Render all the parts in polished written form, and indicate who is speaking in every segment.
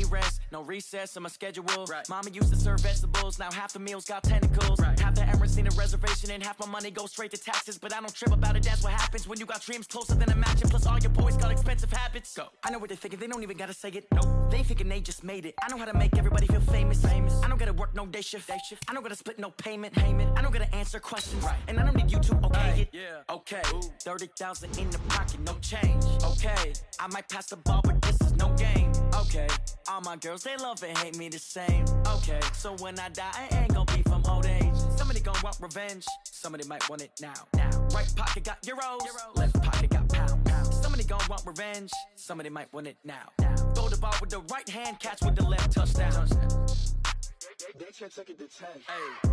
Speaker 1: rest, no recess in my schedule. Right. Mama used to serve vegetables, now half the meals got tentacles. Right. Half the Emirates need a reservation and half my money goes straight to taxes. But I don't trip about it, that's what happens when you got dreams closer than a match. And plus all your boys got expensive habits. Go. I know what they're thinking, they don't even gotta say it. No, they thinking they just made it. I know how to make everybody feel famous. I don't gotta work no day shift. I don't gotta split no payment. I don't gotta answer questions. Right. And I don't need you to okay it. Yeah. Okay. 30,000 in the pocket, no change. Okay. I might pass the ball, but this is no game. Okay. All my girls, they love and hate me the same. Okay. So when I die, I ain't gonna be from old age. Somebody gonna want revenge. Somebody might want it now. Right pocket got euros. Left pocket got pounds. Somebody gonna want revenge. Somebody might want it now. Throw the ball with the right hand, catch with the left, touchdown. They can't take it to 10. Hey.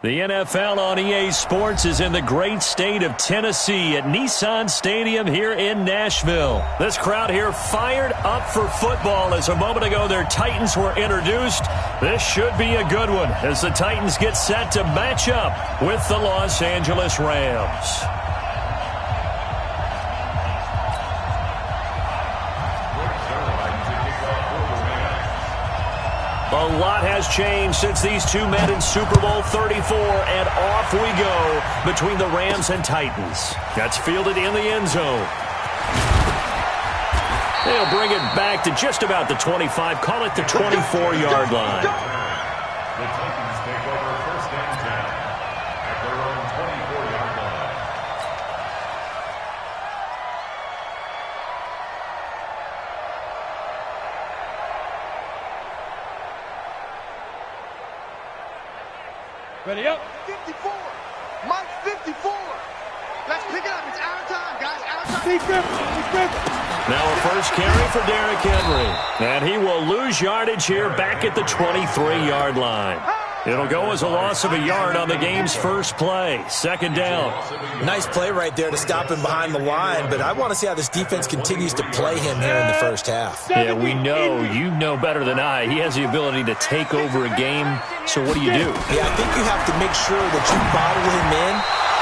Speaker 2: The NFL on EA Sports is in the great state of Tennessee at Nissan Stadium here in Nashville. This crowd here fired up for football as a moment ago their Titans were introduced. This should be a good one as the Titans get set to match up with the Los Angeles Rams. A lot has changed since these two met in Super Bowl 34, and off we go between the Rams and Titans. That's fielded in the end zone. They'll bring it back to just about the 25, call it the 24-yard line.
Speaker 3: The Titans take over first and 10 at their own 24-yard line.
Speaker 4: Ready up.
Speaker 5: 54. Mike 54. Let's pick it up. It's our time, guys. Our time.
Speaker 2: Now a first carry for Derrick Henry. And he will lose yardage here back at the 23-yard line. It'll go as a loss of a yard on the game's first play. Second down.
Speaker 6: Nice play right there to stop him behind the line, but I want to see how this defense continues to play him here in the first half.
Speaker 2: Yeah, we know. You know better than I. He has the ability to take over a game, so what do you do?
Speaker 6: Yeah, I think you have to make sure that you bottle him in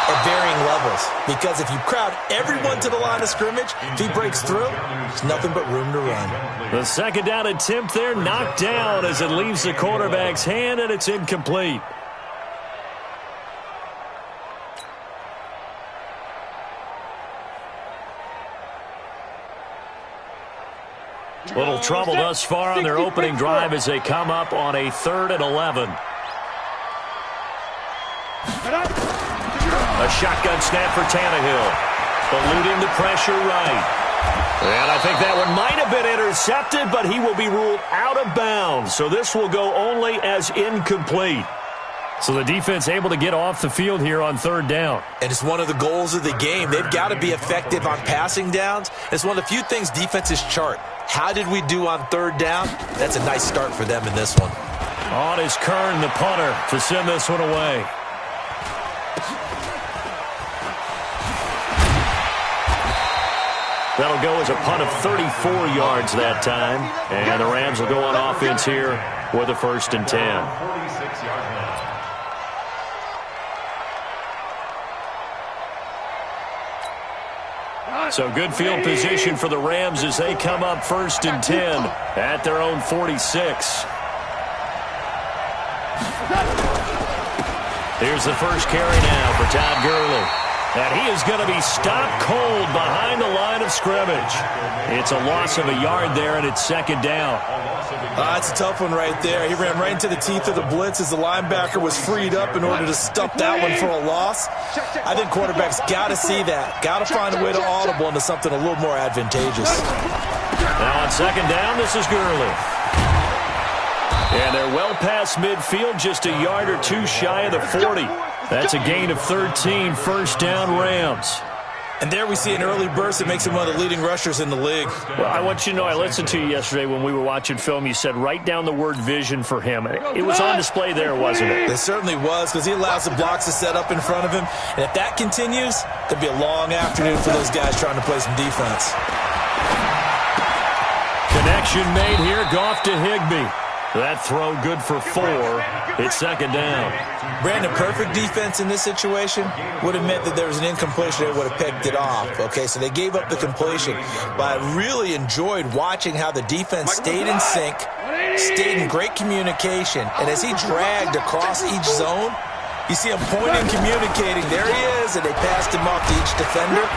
Speaker 6: at varying levels, because if you crowd everyone to the line of scrimmage, if he breaks through, there's nothing but room to run.
Speaker 2: The second down attempt there knocked down as it leaves the quarterback's hand, and it's incomplete. Little trouble thus far on their opening drive as they come up on a 3rd and 11. A shotgun snap for Tannehill. Eluding the pressure right. And I think that one might have been intercepted, but he will be ruled out of bounds. So this will go only as incomplete. So the defense able to get off the field here on 3rd down.
Speaker 6: And it's one of the goals of the game. They've got to be effective on passing downs. It's one of the few things defenses chart. How did we do on 3rd down? That's a nice start for them in this one.
Speaker 2: On is Kern, the punter, to send this one away. That'll go as a punt of 34 yards that time. And the Rams will go on offense here with a 1st and 10.
Speaker 3: 46-yard line.
Speaker 2: So good field position for the Rams as they come up 1st and 10 at their own 46. Here's the first carry now for Todd Gurley. And he is going to be stopped cold behind the line of scrimmage. It's a loss of a yard there, and it's 2nd down.
Speaker 6: That's a tough one right there. He ran right into the teeth of the blitz as the linebacker was freed up in order to stop that one for a loss. I think quarterbacks got to see that. Got to find a way to audible into something a little more advantageous.
Speaker 2: Now on 2nd down, this is Gurley. And they're well past midfield, just a yard or two shy of the 40. That's a gain of 13, 1st down Rams.
Speaker 6: And there we see an early burst that makes him one of the leading rushers in the league.
Speaker 2: Well, I want you to know, I listened to you yesterday when we were watching film. You said write down the word vision for him. It was on display there, wasn't it?
Speaker 6: It certainly was, because he allows the blocks to set up in front of him. And if that continues, it'll be a long afternoon for those guys trying to play some defense.
Speaker 2: Connection made here, Goff to Higbee. That throw good for 4. It's second down.
Speaker 6: Brandon, perfect defense in this situation would have meant that there was an incompletion that would have picked it off. Okay, so they gave up the completion. But I really enjoyed watching how the defense stayed in sync, stayed in great communication. And as he dragged across each zone, you see him pointing, communicating. There he is, and they passed him off to each defender.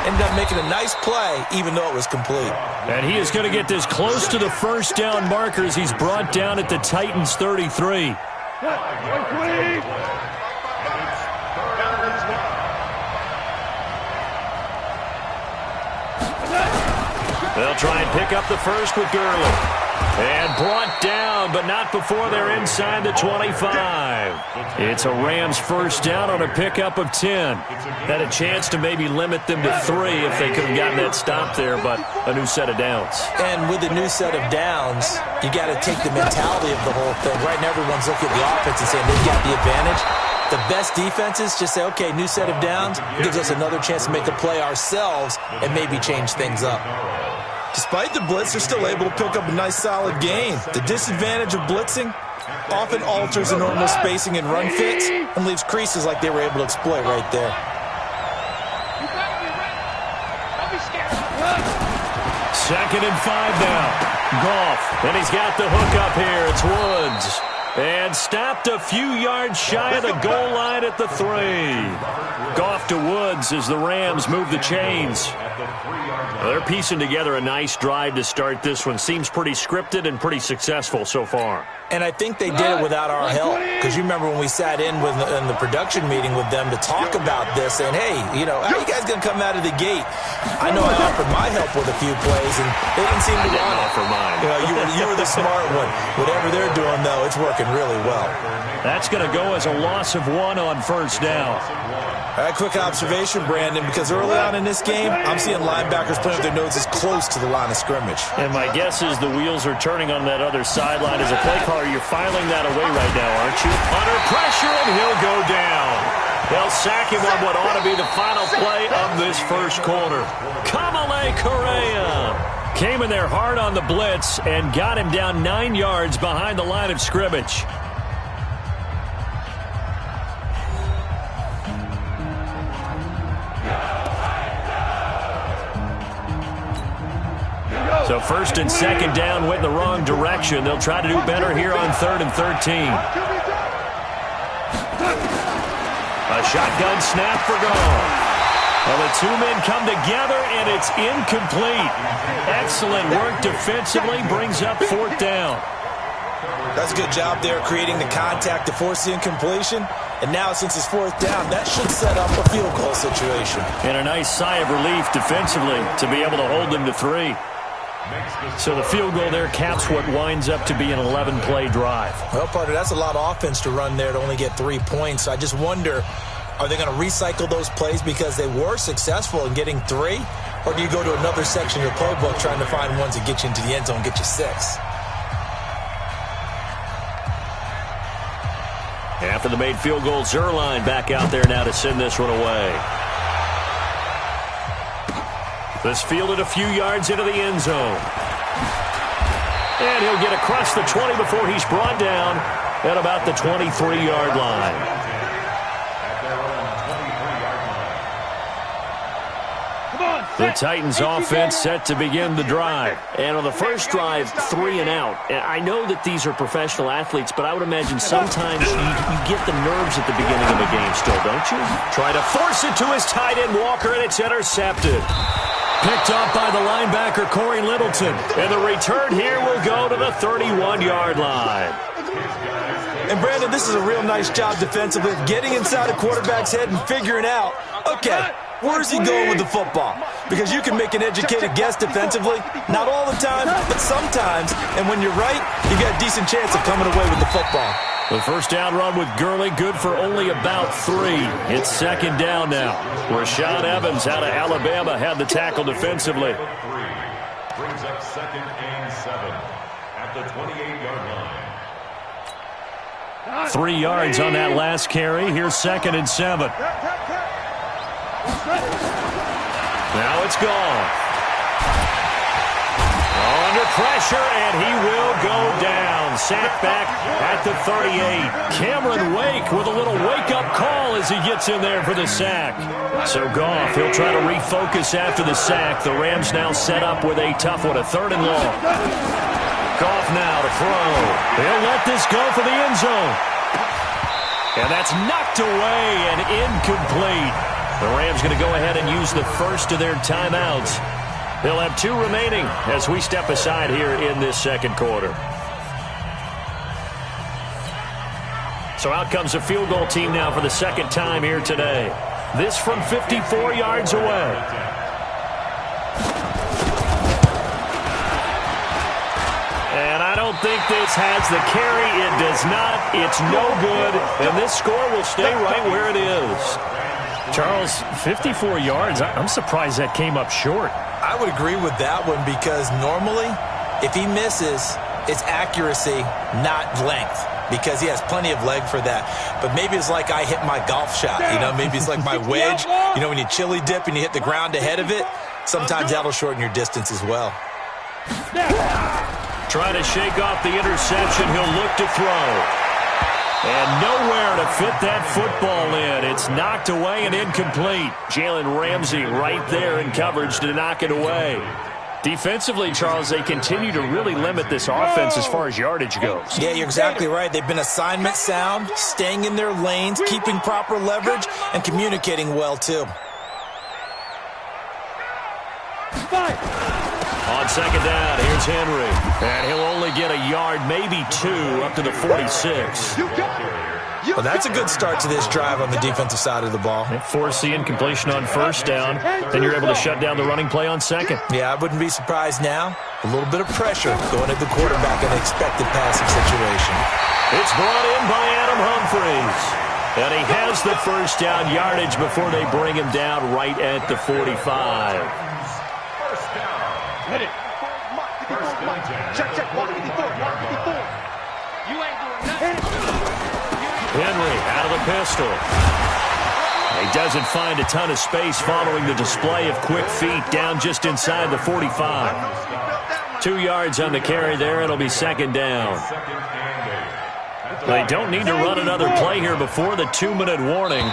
Speaker 6: Ended up making a nice play, even though it was complete.
Speaker 2: And he is going to get this close to the first down markers. He's brought down at the Titans' 33. They'll try and pick up the first with Gurley. And brought down, but not before they're inside the 25. It's a Rams first down on a pickup of 10. Had a chance to maybe limit them to 3 if they could have gotten that stop there, but a new set of downs.
Speaker 6: And with a new set of downs, you got to take the mentality of the whole thing. Right now, everyone's looking at the offense and saying they've got the advantage. The best defenses just say, okay, new set of downs, gives us another chance to make a play ourselves and maybe change things up. Despite the blitz, they're still able to pick up a nice, solid gain. The disadvantage of blitzing often alters the normal spacing and run fits and leaves creases like they were able to exploit right there.
Speaker 2: Second and 5 now. Goff, and he's got the hook up here. It's Woods. And stopped a few yards shy of the goal line at the 3. Goff to Woods as the Rams move the chains. They're piecing together a nice drive to start this one. Seems pretty scripted and pretty successful so far.
Speaker 6: And I think they did it without our help. Because you remember when we sat in the production meeting with them to talk about this, saying, hey, you know, how are you guys going to come out of the gate? I know I offered my help with a few plays, and they didn't seem to want it.
Speaker 2: Offer mine.
Speaker 6: You know, you were the smart one. Whatever they're doing, though, it's working really well.
Speaker 2: That's going to go as a loss of 1 on first down.
Speaker 6: All right, quick observation, Brandon, because early on in this game, I'm seeing linebackers playing with their noses close to the line of scrimmage.
Speaker 2: And my guess is the wheels are turning on that other sideline as a play caller. You're filing that away right now, aren't you? Under pressure, and he'll go down. They'll sack him on what ought to be the final play of this first quarter. Kamale Correa came in there hard on the blitz and got him down 9 yards behind the line of scrimmage. So first and second down went in the wrong direction. They'll try to do better here on 3rd and 13. A shotgun snap for Goff. Well, the two men come together, and it's incomplete. Excellent work defensively, brings up 4th down.
Speaker 6: That's a good job there creating the contact to force the incompletion. And now, since it's 4th down, that should set up a field goal situation.
Speaker 2: And a nice sigh of relief defensively to be able to hold them to 3. So the field goal there caps what winds up to be an 11-play drive.
Speaker 6: Well, partner, that's a lot of offense to run there to only get 3 points. I just wonder, are they going to recycle those plays because they were successful in getting 3? Or do you go to another section of your playbook trying to find ones that get you into the end zone and get you 6?
Speaker 2: After the made field goal, Zerline back out there now to send this one away. This fielded a few yards into the end zone. And he'll get across the 20 before he's brought down at about the 23-yard line. The Titans offense set to begin the drive. And on the first drive, 3 and out. And I know that these are professional athletes, but I would imagine sometimes you get the nerves at the beginning of a game still, don't you? Try to force it to his tight end, Walker, and it's intercepted. Picked up by the linebacker, Corey Littleton. And the return here will go to the 31-yard line.
Speaker 6: And, Brandon, this is a real nice job defensively of getting inside a quarterback's head and figuring out, okay, where's he going with the football? Because you can make an educated guess defensively. Not all the time, but sometimes. And when you're right, you got a decent chance of coming away with the football.
Speaker 2: The first down run with Gurley, good for only about 3. It's second down now. Rashad Evans out of Alabama had the tackle defensively.
Speaker 3: Brings up 2nd and 7 at the 28-yard line.
Speaker 2: 3 yards on that last carry. Here's 2nd and 7. Now it's gone. Under pressure, and he will go down. Sacked back at the 38. Cameron Wake with a little wake-up call as he gets in there for the sack. So Goff, he'll try to refocus after the sack. The Rams now set up with a tough one, a 3rd and long. Goff now to throw. He'll let this go for the end zone. And that's knocked away and incomplete. The Rams going to go ahead and use the first of their timeouts. They'll have 2 remaining as we step aside here in this second quarter. So out comes a field goal team now for the second time here today. This from 54 yards away. And I don't think this has the carry. It does not. It's no good. And this score will stay right where it is.
Speaker 4: Charles, 54 yards. I'm surprised that came up short.
Speaker 6: I would agree with that one because normally if he misses, it's accuracy, not length, because he has plenty of leg for that. But maybe it's like I hit my golf shot. You know, maybe it's like my wedge. You know, when you chili dip and you hit the ground ahead of it, sometimes that'll shorten your distance as well.
Speaker 2: Trying to shake off the interception. He'll look to throw. And nowhere to fit that football in. It's knocked away and incomplete. Jalen Ramsey right there in coverage to knock it away. Defensively, Charles, they continue to really limit this offense as far as yardage goes.
Speaker 6: Yeah, you're exactly right. They've been assignment sound, staying in their lanes, keeping proper leverage, and communicating well, too.
Speaker 2: On second down, here's Henry. And he'll only get a yard, maybe 2, up to the 46.
Speaker 6: Well, that's a good start to this drive on the defensive side of the ball.
Speaker 2: Force the incompletion on first down. Then you're able to shut down the running play on second.
Speaker 6: Yeah, I wouldn't be surprised now. A little bit of pressure going at the quarterback in an expected passing situation.
Speaker 2: It's brought in by Adam Humphries. And he has the first down yardage before they bring him down right at the 45.
Speaker 5: Hit it. Check, check. 154. You ain't doing nothing.
Speaker 2: Henry out of the pistol. He doesn't find a ton of space following the display of quick feet down just inside the 45. 2 yards on the carry there. It'll be second down. They don't need to run another play here before the 2-minute warning.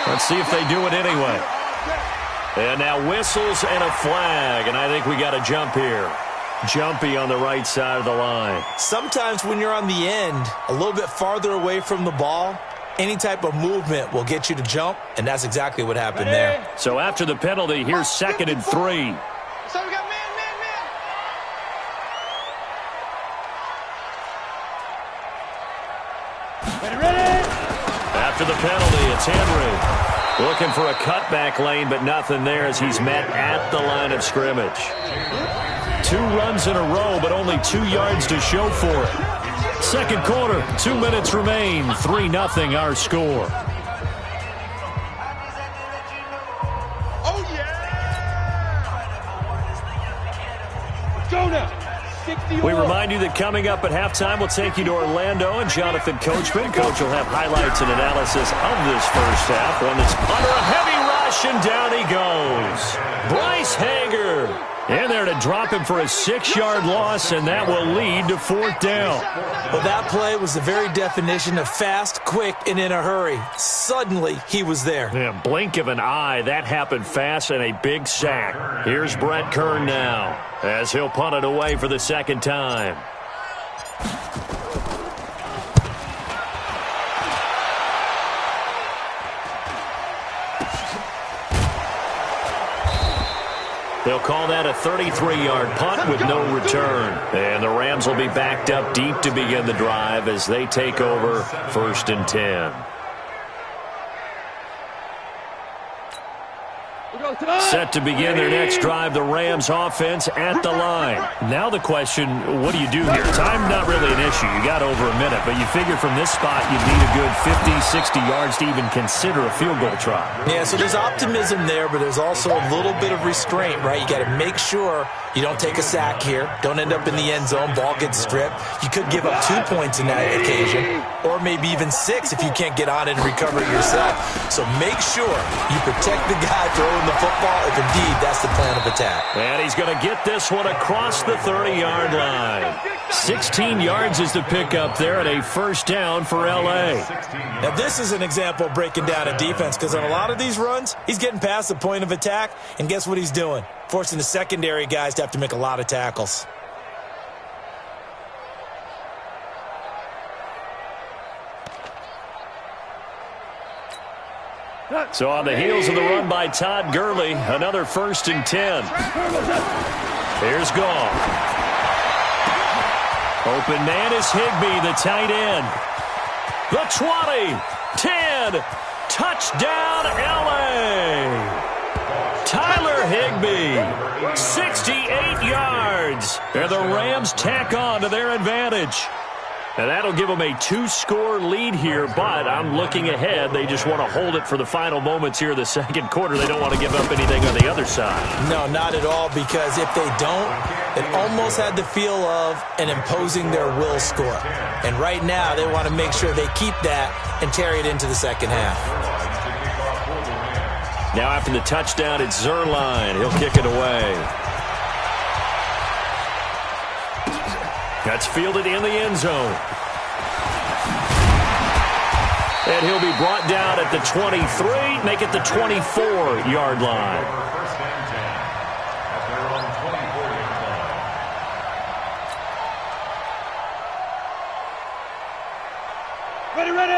Speaker 2: Let's see if they do it anyway. And now whistles and a flag, and I think we got a jump here. Jumpy on the right side of the line.
Speaker 6: Sometimes when you're on the end, a little bit farther away from the ball, any type of movement will get you to jump, and that's exactly what happened there.
Speaker 2: So after the penalty, here's 2nd and 3.
Speaker 5: So we got man. Ready.
Speaker 2: After the penalty, it's Henry. Looking for a cutback lane, but nothing there as he's met at the line of scrimmage. 2 runs in a row, but only 2 yards to show for it. Second quarter, 2 minutes remain. 3-0 our score.
Speaker 5: Oh, yeah! Let's go now.
Speaker 2: We remind you that coming up at halftime, we'll take you to Orlando and Jonathan Coachman. Coach will have highlights and analysis of this first half. One that's under a heavy rush, and down he goes. Bryce Hager in there to drop him for a 6-yard loss, and that will lead to 4th down.
Speaker 6: Well, that play was the very definition of fast, quick, and in a hurry. Suddenly, he was there.
Speaker 2: Yeah, blink of an eye. That happened fast, and a big sack. Here's Brett Kern now as he'll punt it away for the second time. They'll call that a 33-yard punt with no return. And the Rams will be backed up deep to begin the drive as they take over 1st and 10. Set to begin their next drive, the Rams offense at the line. Now the question, what do you do here? Time not really an issue. You got over a minute, but you figure from this spot you'd need a good 50, 60 yards to even consider a field goal try.
Speaker 6: Yeah, so there's optimism there, but there's also a little bit of restraint, right? You got to make sure you don't take a sack here. Don't end up in the end zone. Ball gets stripped. You could give up 2 points in that occasion, or maybe even 6 if you can't get on it and recover it yourself. So make sure you protect the guy throwing move the football if indeed that's the plan of attack.
Speaker 2: And he's going to get this one across the 30-yard line. 16 yards is the pickup there, and a first down for L.A.
Speaker 6: Now, this is an example of breaking down a defense, because on a lot of these runs, he's getting past the point of attack, and guess what he's doing? Forcing the secondary guys to have to make a lot of tackles.
Speaker 2: So on the heels of the run by Todd Gurley, another 1st and 10. Here's Goff. Open man is Higbee, the tight end. The 20, 10, touchdown L.A. Tyler Higbee, 68 yards. And the Rams tack on to their advantage. And that'll give them a 2-score lead here, but I'm looking ahead. They just want to hold it for the final moments here of the second quarter. They don't want to give up anything on the other side.
Speaker 6: No, not at all, because if they don't, it almost had the feel of an imposing their will score. And right now, they want to make sure they keep that and carry it into the second half.
Speaker 2: Now after the touchdown, it's Zuerlein. He'll kick it away. That's fielded in the end zone. And he'll be brought down at the 23, make it the 24-yard line.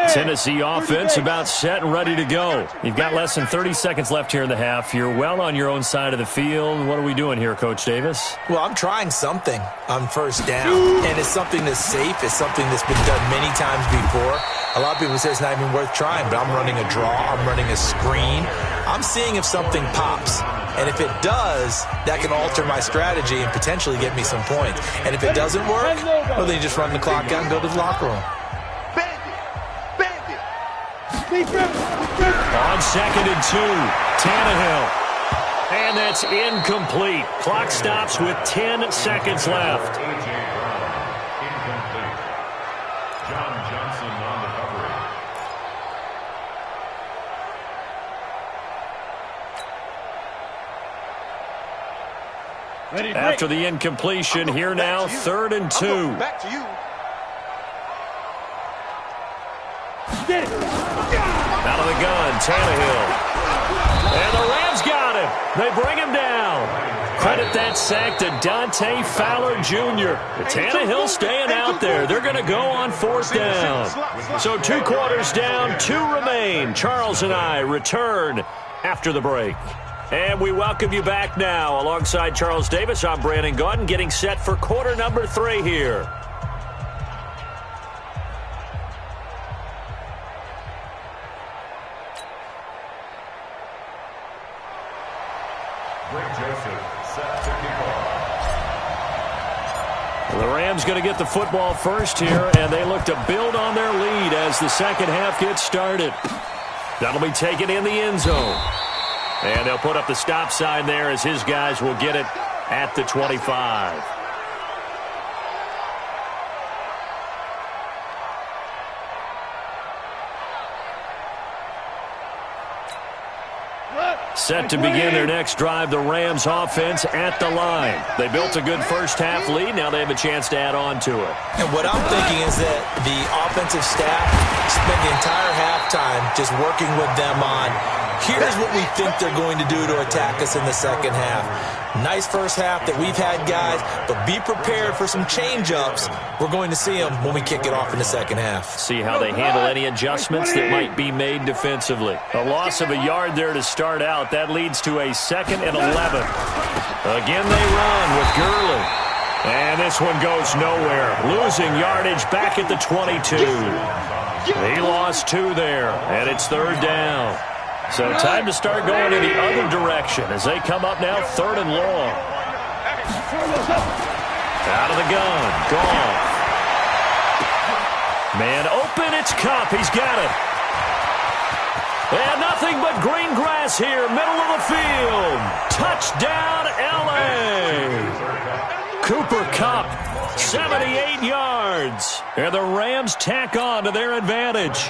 Speaker 2: Tennessee offense about set and ready to go. You've got less than 30 seconds left here in the half. You're well on your own side of the field. What are we doing here, Coach Davis?
Speaker 6: Well, I'm trying something on first down, and it's something that's safe. It's something that's been done many times before. A lot of people say it's not even worth trying, but I'm running a draw. I'm running a screen. I'm seeing if something pops. And if it does, that can alter my strategy and potentially get me some points. And if it doesn't work, well, then you just run the clock out and go to the locker room.
Speaker 2: On 2nd and 2, Tannehill. And that's incomplete. Clock stops with 10 seconds left.
Speaker 3: Incomplete. John Johnson on the coverage.
Speaker 2: After the incompletion, here now, 3rd and 2.
Speaker 5: Back to you.
Speaker 2: Out of the gun, Tannehill. And the Rams got him. They bring him down. Credit that sack to Dante Fowler Jr. Tannehill staying out there. They're going to go on 4th down. So 2 quarters down, 2 remain. Charles and I return after the break. And we welcome you back now. Alongside Charles Davis, I'm Brandon Gaudin, getting set for quarter number 3 here. The Rams going to get the football first here, and they look to build on their lead as the second half gets started. That'll be taken in the end zone. And they'll put up the stop sign there as his guys will get it at the 25. Set to begin their next drive, the Rams offense at the line. They built a good first half lead. Now they have a chance to add on to it.
Speaker 6: And what I'm thinking is that the offensive staff spent the entire halftime just working with them on, here's what we think they're going to do to attack us in the second half. Nice first half that we've had, guys, but be prepared for some change-ups. We're going to see them when we kick it off in the second half.
Speaker 2: See how they handle any adjustments that might be made defensively. A loss of a yard there to start out. That leads to a 2nd and 11. Again, they run with Gurley. And this one goes nowhere. Losing yardage back at the 22. He lost 2 there, and it's 3rd down. So time to start going in the other direction as they come up now 3rd and long. Out of the gun. Gone. Man open. It's Kupp. He's got it. And nothing but green grass here. Middle of the field. Touchdown, L.A. Cooper Kupp 78 yards. And the Rams tack on to their advantage.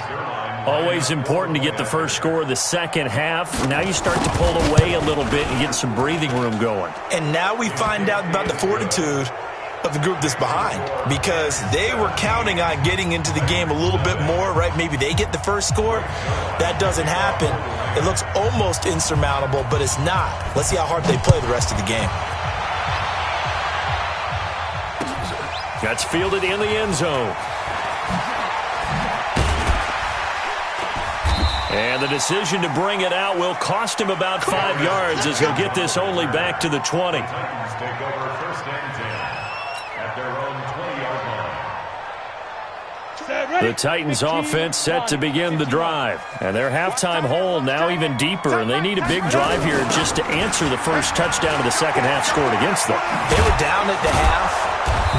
Speaker 2: Always important to get the first score of the second half. Now you start to pull away a little bit and get some breathing room going.
Speaker 6: And now we find out about the fortitude of the group that's behind, because they were counting on getting into the game a little bit more, right? Maybe they get the first score. That doesn't happen. It looks almost insurmountable, but it's not. Let's see how hard they play the rest of the game.
Speaker 2: That's fielded in the end zone. And the decision to bring it out will cost him about 5 yards, as he'll get this only back to the 20.
Speaker 3: Titans take over first and 10 at their own 20-yard line.
Speaker 2: The Titans offense set to begin the drive. And their halftime hole now even deeper, and they need a big drive here just to answer the first touchdown of the second half scored against them.
Speaker 6: They were down at the half.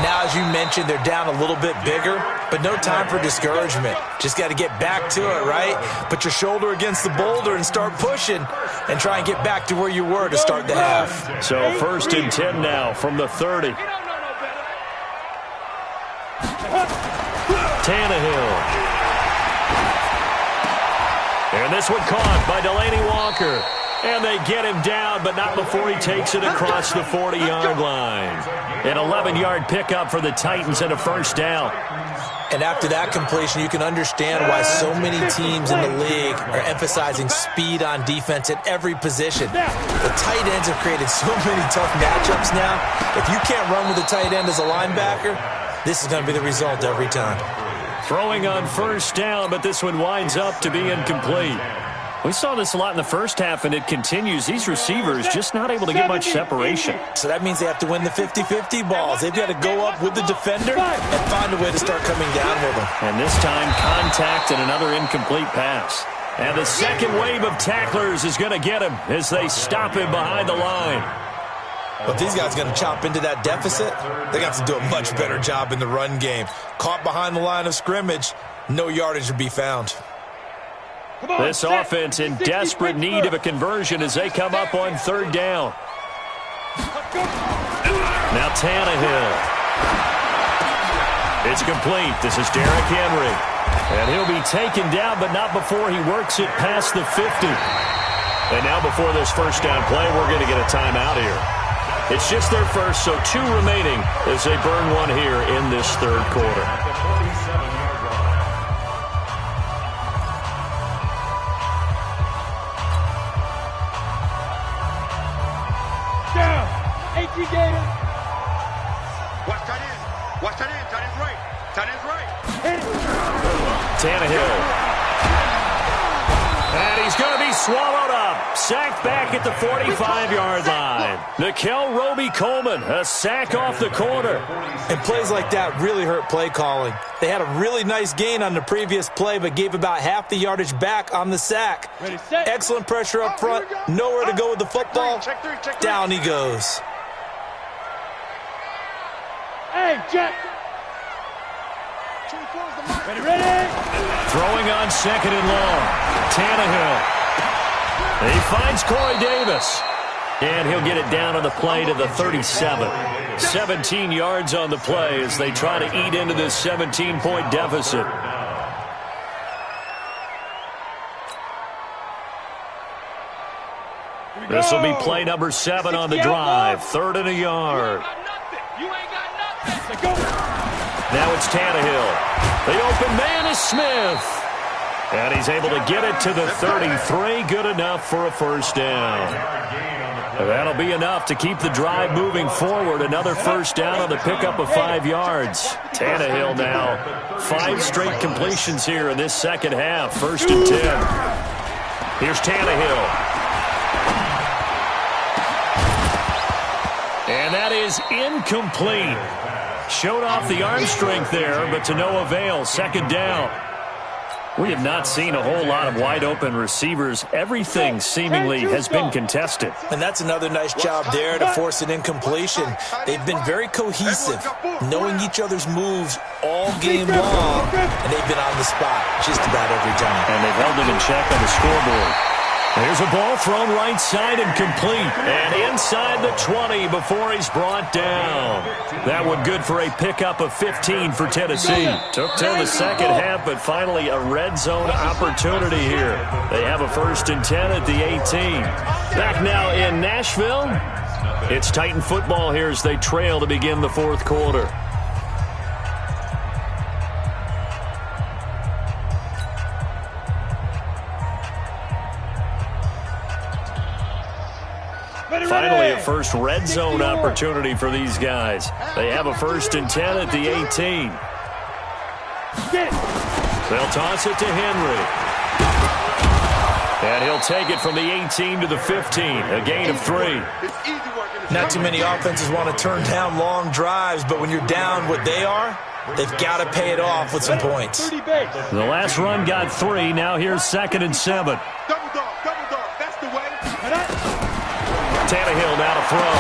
Speaker 6: Now, as you mentioned, they're down a little bit bigger, but no time for discouragement. Just got to get back to it, right? Put your shoulder against the boulder and start pushing and try and get back to where you were to start the half.
Speaker 2: So first and 10 now from the 30. Tannehill. And this one caught by Delaney Walker. And they get him down, but not before he takes it across the 40-yard line. An 11-yard pickup for the Titans and a first down.
Speaker 6: And after that completion, you can understand why so many teams in the league are emphasizing speed on defense at every position. The tight ends have created so many tough matchups now. If you can't run with a tight end as a linebacker, this is going to be the result every time.
Speaker 2: Throwing on first down, but this one winds up to be incomplete. We saw this a lot in the first half, and it continues. These receivers just not able to get much separation.
Speaker 6: So that means they have to win the 50-50 balls. They've got to go up with the defender and find a way to start coming down with them.
Speaker 2: And this time, contact and another incomplete pass. And the second wave of tacklers is going to get him as they stop him behind the line.
Speaker 6: But if these guys are going to chop into that deficit, they got to do a much better job in the run game. Caught behind the line of scrimmage, no yardage to be found.
Speaker 2: This offense in desperate need of a conversion as they come up on third down. Now Tannehill. It's complete. This is Derrick Henry. And he'll be taken down, but not before he works it past the 50. And now before this first down play, we're going to get a timeout here. It's just their first, so 2 remaining as they burn one here in this third quarter.
Speaker 5: Watch tight end. Tight end's right. Tight end's right.
Speaker 2: Tannehill. And he's going to be swallowed up. Sacked back at the 45-yard line. Nickel Roby-Coleman, a sack off the corner.
Speaker 6: And plays like that really hurt play calling. They had a really nice gain on the previous play, but gave about half the yardage back on the sack. Excellent pressure up front. Nowhere to go with the football. Down he goes.
Speaker 5: Hey, Jack. Ready.
Speaker 2: Throwing on second and long. Tannehill. He finds Corey Davis. And he'll get it down on the play to the 37. 17 yards on the play as they try to eat into this 17-point deficit. This will be play number 7 on the drive. 3rd and a yard. Now it's Tannehill. The open man is Smith. And he's able to get it to the 33. Good enough for a first down. That'll be enough to keep the drive moving forward. Another first down on the pickup of 5 yards. Tannehill now. 5 straight completions here in this second half. 1st and 10. Here's Tannehill. And that is incomplete. Showed off the arm strength there, but to no avail. 2nd down. We have not seen a whole lot of wide-open receivers. Everything seemingly has been contested.
Speaker 6: And that's another nice job there to force an incompletion. They've been very cohesive, knowing each other's moves all game long, and they've been on the spot just about every time.
Speaker 2: And they've held them in check on the scoreboard. Here's a ball thrown right side and complete. And inside the 20 before he's brought down. That one good for a pickup of 15 for Tennessee. Took till the second half, but finally a red zone opportunity here. They have a 1st and 10 at the 18. Back now in Nashville. It's Titan football here as they trail to begin the 4th quarter. Finally, a first red zone opportunity for these guys. They have a 1st and 10 at the 18. They'll toss it to Henry. And he'll take it from the 18 to the 15, a gain of 3.
Speaker 6: Not too many offenses want to turn down long drives, but when you're down what they are, they've got to pay it off with some points.
Speaker 2: The last run got 3. Now here's 2nd and 7.
Speaker 5: Double dog, that's the way.
Speaker 2: Tannehill now to throw.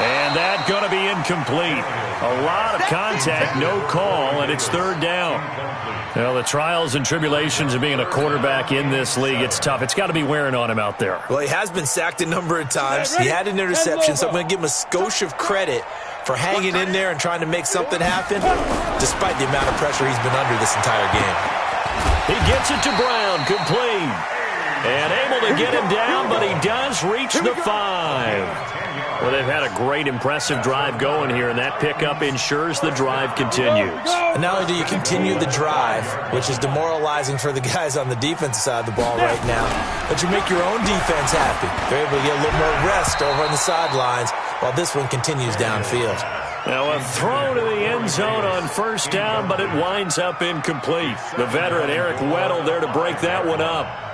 Speaker 2: And that's going to be incomplete. A lot of contact, no call, and it's 3rd down. Well, the trials and tribulations of being a quarterback in this league, it's tough. It's got to be wearing on him out there.
Speaker 6: Well, he has been sacked a number of times. He had an interception, so I'm going to give him a skosh of credit for hanging in there and trying to make something happen, despite the amount of pressure he's been under this entire game.
Speaker 2: He gets it to Brown, complete. And able to get him down, but he does reach the 5. Well, they've had a great, impressive drive going here, and that pickup ensures the drive continues.
Speaker 6: And not only do you continue the drive, which is demoralizing for the guys on the defensive side of the ball right now, but you make your own defense happy. They're able to get a little more rest over on the sidelines while this one continues downfield.
Speaker 2: Now a throw to the end zone on 1st down, but it winds up incomplete. The veteran Eric Weddle there to break that one up.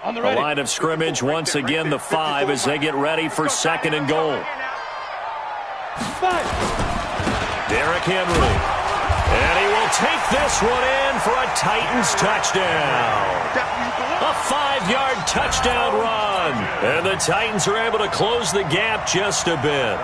Speaker 2: The line of scrimmage, once again the 5 as they get ready for 2nd and goal. Derrick Henry. And he will take this one in for a Titans touchdown. A 5-yard touchdown run. And the Titans are able to close the gap just a bit.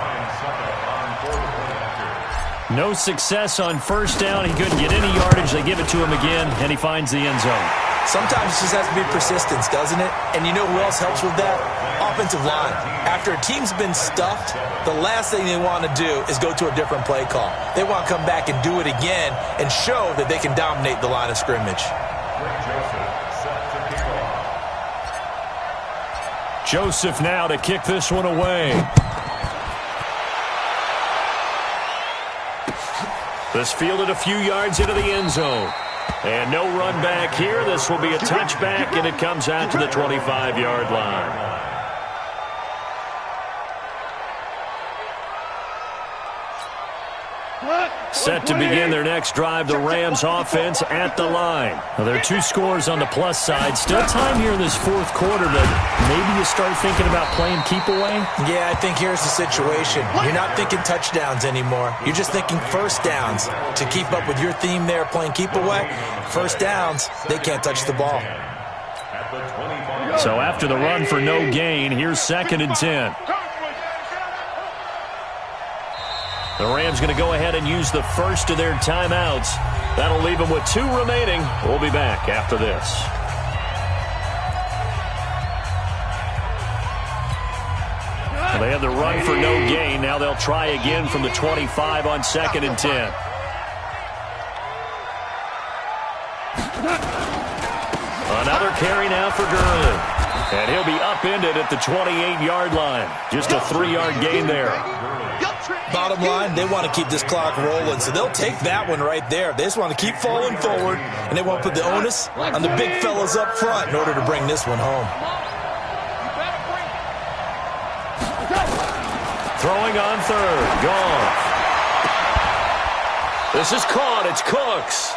Speaker 2: No success on 1st down. He couldn't get any yardage. They give it to him again, and he finds the end zone.
Speaker 6: Sometimes it just has to be persistence, doesn't it? And you know who else helps with that? Offensive line. After a team's been stuffed, the last thing they want to do is go to a different play call. They want to come back and do it again and show that they can dominate the line of scrimmage.
Speaker 2: Joseph now to kick this one away. This fielded a few yards into the end zone. And no run back here. This will be a touchback, and it comes out to the 25-yard line. Set to begin their next drive, the Rams offense at the line. Now, there are 2 scores on the plus side. Still time here in this 4th quarter that maybe you start thinking about playing keep away?
Speaker 6: Yeah, I think here's the situation. You're not thinking touchdowns anymore. You're just thinking 1st downs. To keep up with your theme there, playing keep away, 1st downs, they can't touch the ball.
Speaker 2: So after the run for no gain, here's 2nd and 10. The Rams going to go ahead and use the first of their timeouts. That'll leave them with 2 remaining. We'll be back after this. Well, they had the run for no gain. Now they'll try again from the 25 on 2nd and 10. Another carry now for Gurley. And he'll be upended at the 28-yard line. Just a 3-yard gain there.
Speaker 6: Bottom line, they want to keep this clock rolling, so they'll take that one right there. They just want to keep falling forward, and they want to put the onus on the big fellas up front in order to bring this one home.
Speaker 2: Throwing on 3rd. Gone. This is caught. It's Cooks.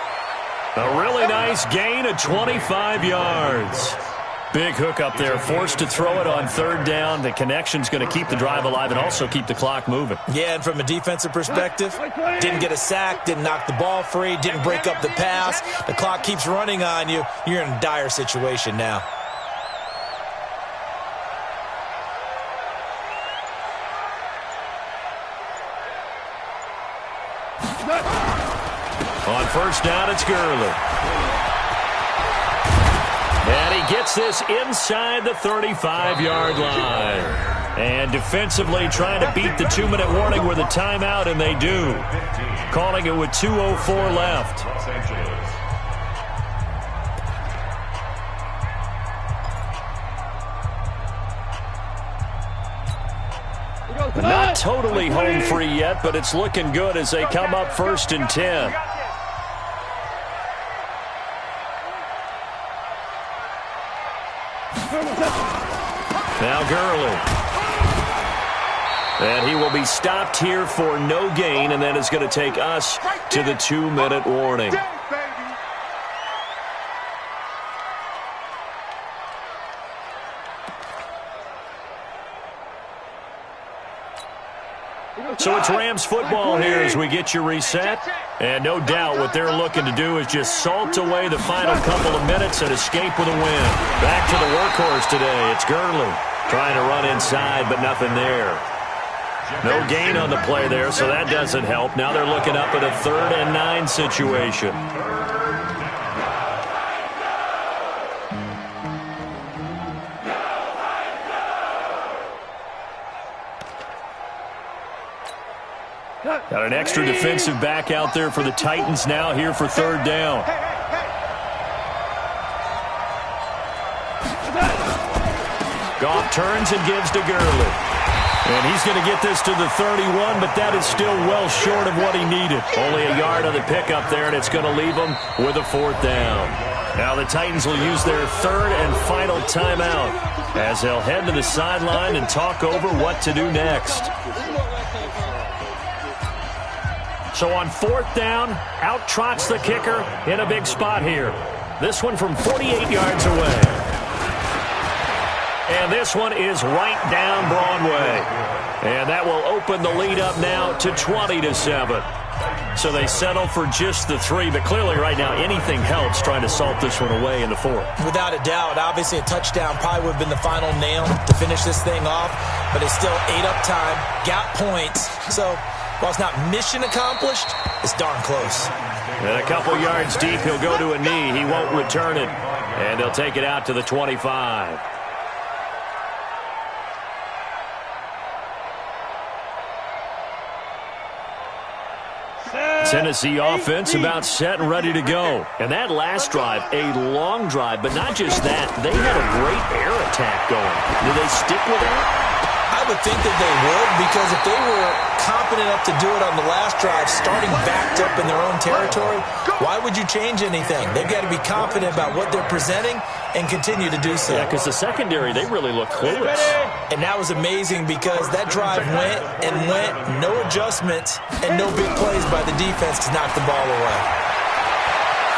Speaker 2: A really nice gain of 25 yards. Big hook up there, forced to throw it on 3rd down. The connection's going to keep the drive alive and also keep the clock moving.
Speaker 6: Yeah, and from a defensive perspective, didn't get a sack, didn't knock the ball free, didn't break up the pass. The clock keeps running on you. You're in a dire situation now.
Speaker 2: On first down, it's Gurley. And he gets this inside the 35-yard line. And defensively trying to beat the 2-minute warning with a timeout, and they do. Calling it with 2:04 left. Not totally home free yet, but it's looking good as they come up 1st and 10. Now Gurley. And he will be stopped here for no gain, and then it's going to take us to the 2-minute warning. So it's Rams football here as we get you reset. And no doubt what they're looking to do is just salt away the final couple of minutes and escape with a win. Back to the workhorse today. It's Gurley trying to run inside, but nothing there. No gain on the play there, so that doesn't help. Now they're looking up at a 3rd and 9 situation. Got an extra defensive back out there for the Titans now here for 3rd down. Goff turns and gives to Gurley. And he's going to get this to the 31, but that is still well short of what he needed. Only a yard on the pickup there, and it's going to leave him with a 4th down. Now the Titans will use their 3rd and final timeout as they'll head to the sideline and talk over what to do next. So on 4th down, out trots the kicker in a big spot here. This one from 48 yards away. And this one is right down Broadway. And that will open the lead up now to 20-7. So they settle for just the 3, but clearly right now anything helps trying to salt this one away in the 4th.
Speaker 6: Without a doubt, obviously a touchdown probably would have been the final nail to finish this thing off, but it's still ate up time, got points. So while it's not mission accomplished, it's darn close.
Speaker 2: And a couple yards deep, he'll go to a knee. He won't return it. And they'll take it out to the 25. Tennessee offense about set and ready to go. And that last drive, a long drive, but not just that. They had a great air attack going. Do they stick with that?
Speaker 6: I would think that they would, because if they were confident enough to do it on the last drive, starting backed up in their own territory, why would you change anything? They've got to be confident about what they're presenting and continue to do so.
Speaker 2: Yeah, because the secondary, they really look clueless.
Speaker 6: And that was amazing because that drive went and went, no adjustments, and no big plays by the defense to knock the ball away.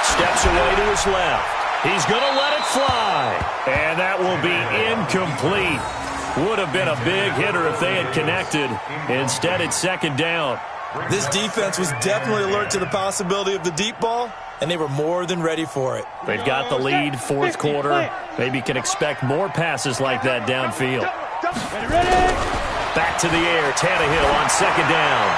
Speaker 2: Steps away to his left. He's going to let it fly. And that will be incomplete. Would have been a big hitter if they had connected. Instead, it's 2nd down.
Speaker 6: This defense was definitely alert to the possibility of the deep ball, and they were more than ready for it.
Speaker 2: They've got the lead, 4th quarter. Maybe can expect more passes like that downfield. Back to the air, Tannehill on 2nd down.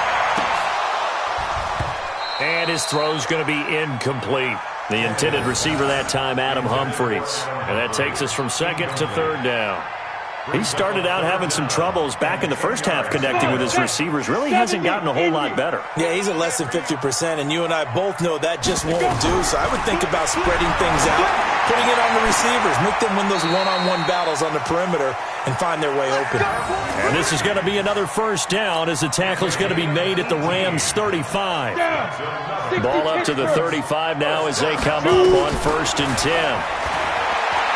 Speaker 2: And his throw's going to be incomplete. The intended receiver that time, Adam Humphries. And that takes us from 2nd to 3rd down. He started out having some troubles back in the first half connecting with his receivers. Really hasn't gotten a whole lot better.
Speaker 6: Yeah, he's at less than 50%, and you and I both know that just won't do. So I would think about spreading things out, putting it on the receivers, make them win those one-on-one battles on the perimeter and find their way open.
Speaker 2: And this is going to be another 1st down as the tackle is going to be made at the Rams' 35. Ball up to the 35 now as they come up on 1st and 10.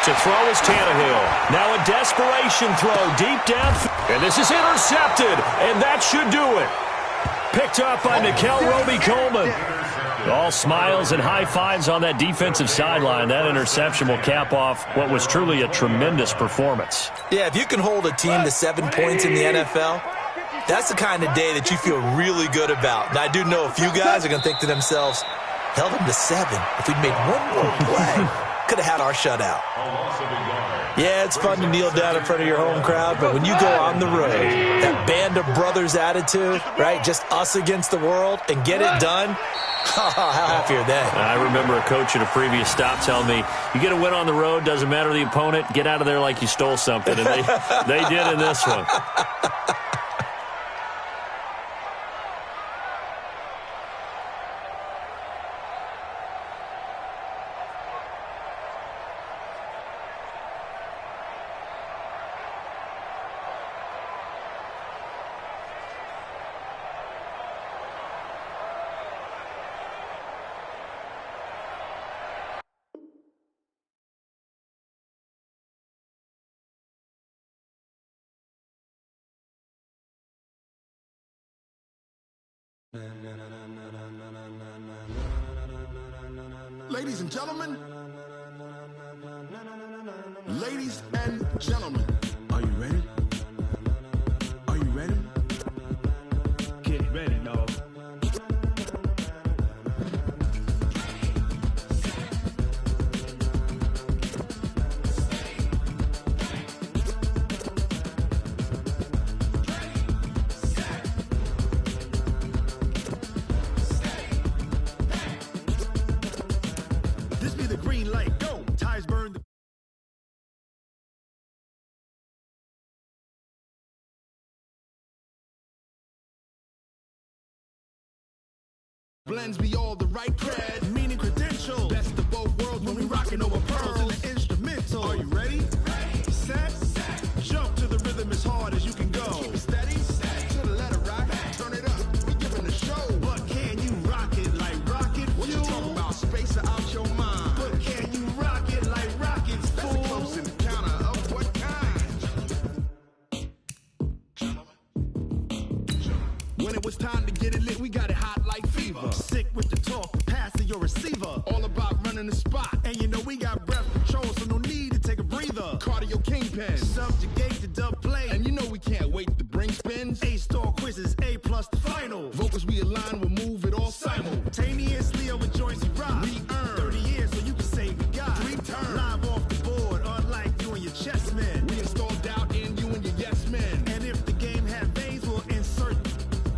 Speaker 2: To throw is Tannehill. Now a desperation throw deep down. And this is intercepted. And that should do it. Picked up by Nickel Roby-Coleman. All smiles and high fives on that defensive sideline. That interception will cap off what was truly a tremendous performance.
Speaker 6: Yeah, if you can hold a team to 7 points in the NFL, that's the kind of day that you feel really good about. And I do know a few guys are going to think to themselves, held them to 7. If we'd made one more play, could have had our shutout. Yeah, it's fun to kneel down in front of your home crowd, but when you go on the road, that band of brothers attitude, right, just us against the world, and get it done, how happy are they?
Speaker 2: I remember a coach at a previous stop telling me, you get a win on the road, doesn't matter the opponent, get out of there like you stole something, and they did in this one.
Speaker 7: Ladies and gentlemen, are you ready? Are you ready? Get ready, dog. This be the green light, go! Tires burn the blends be all the right cred, meaning credential. Best of both worlds when we rockin' over pearls in the instrumental. Are you ready? Set. Jump to the rhythm as hard as you can go. Keep it steady. To the letter rock. Turn it up. We giving the show. But can you rock it like rocket fuel? What you talking about? Space out your mind. But can you rock it like rockets, fool? That's a close encounter of what kind? When it was time to get it lit, we got it hot like fever. Sick with the talk, passing your receiver. All about running the spot. And you know we got breath control, so no need to take a breather. Cardio kingpin, subjugate the dub play. And you know we can't wait to bring spins. A-star quizzes, A+ the final. Vocals we align, we'll move it all simultaneously over joints we rock. We earn 30 years so you can say we got 3 turns. Live off the board, unlike you and your chess men. We install doubt in you and your yes men. And if the game had veins, we'll insert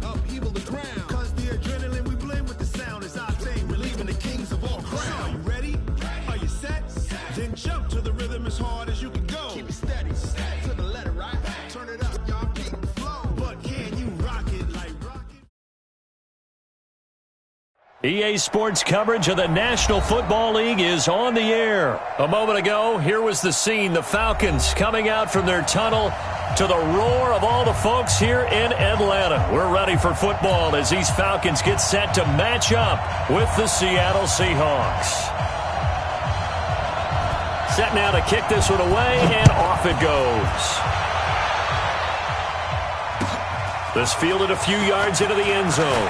Speaker 7: upheaval the ground. Cause the adrenaline we blend with the sound is our thing. Relieving the kings of all crowns. Are you ready? Are you set? Then jump to the rhythm as hard as you can go. Keep it steady. To the letter, right? Turn it up, y'all keep the flow. But can you rock it like rocket?
Speaker 2: EA Sports coverage of the National Football League is on the air. A moment ago, here was the scene. The Falcons coming out from their tunnel to the roar of all the folks here in Atlanta. We're ready for football as these Falcons get set to match up with the Seattle Seahawks. Set now to kick this one away, and off it goes. This fielded a few yards into the end zone.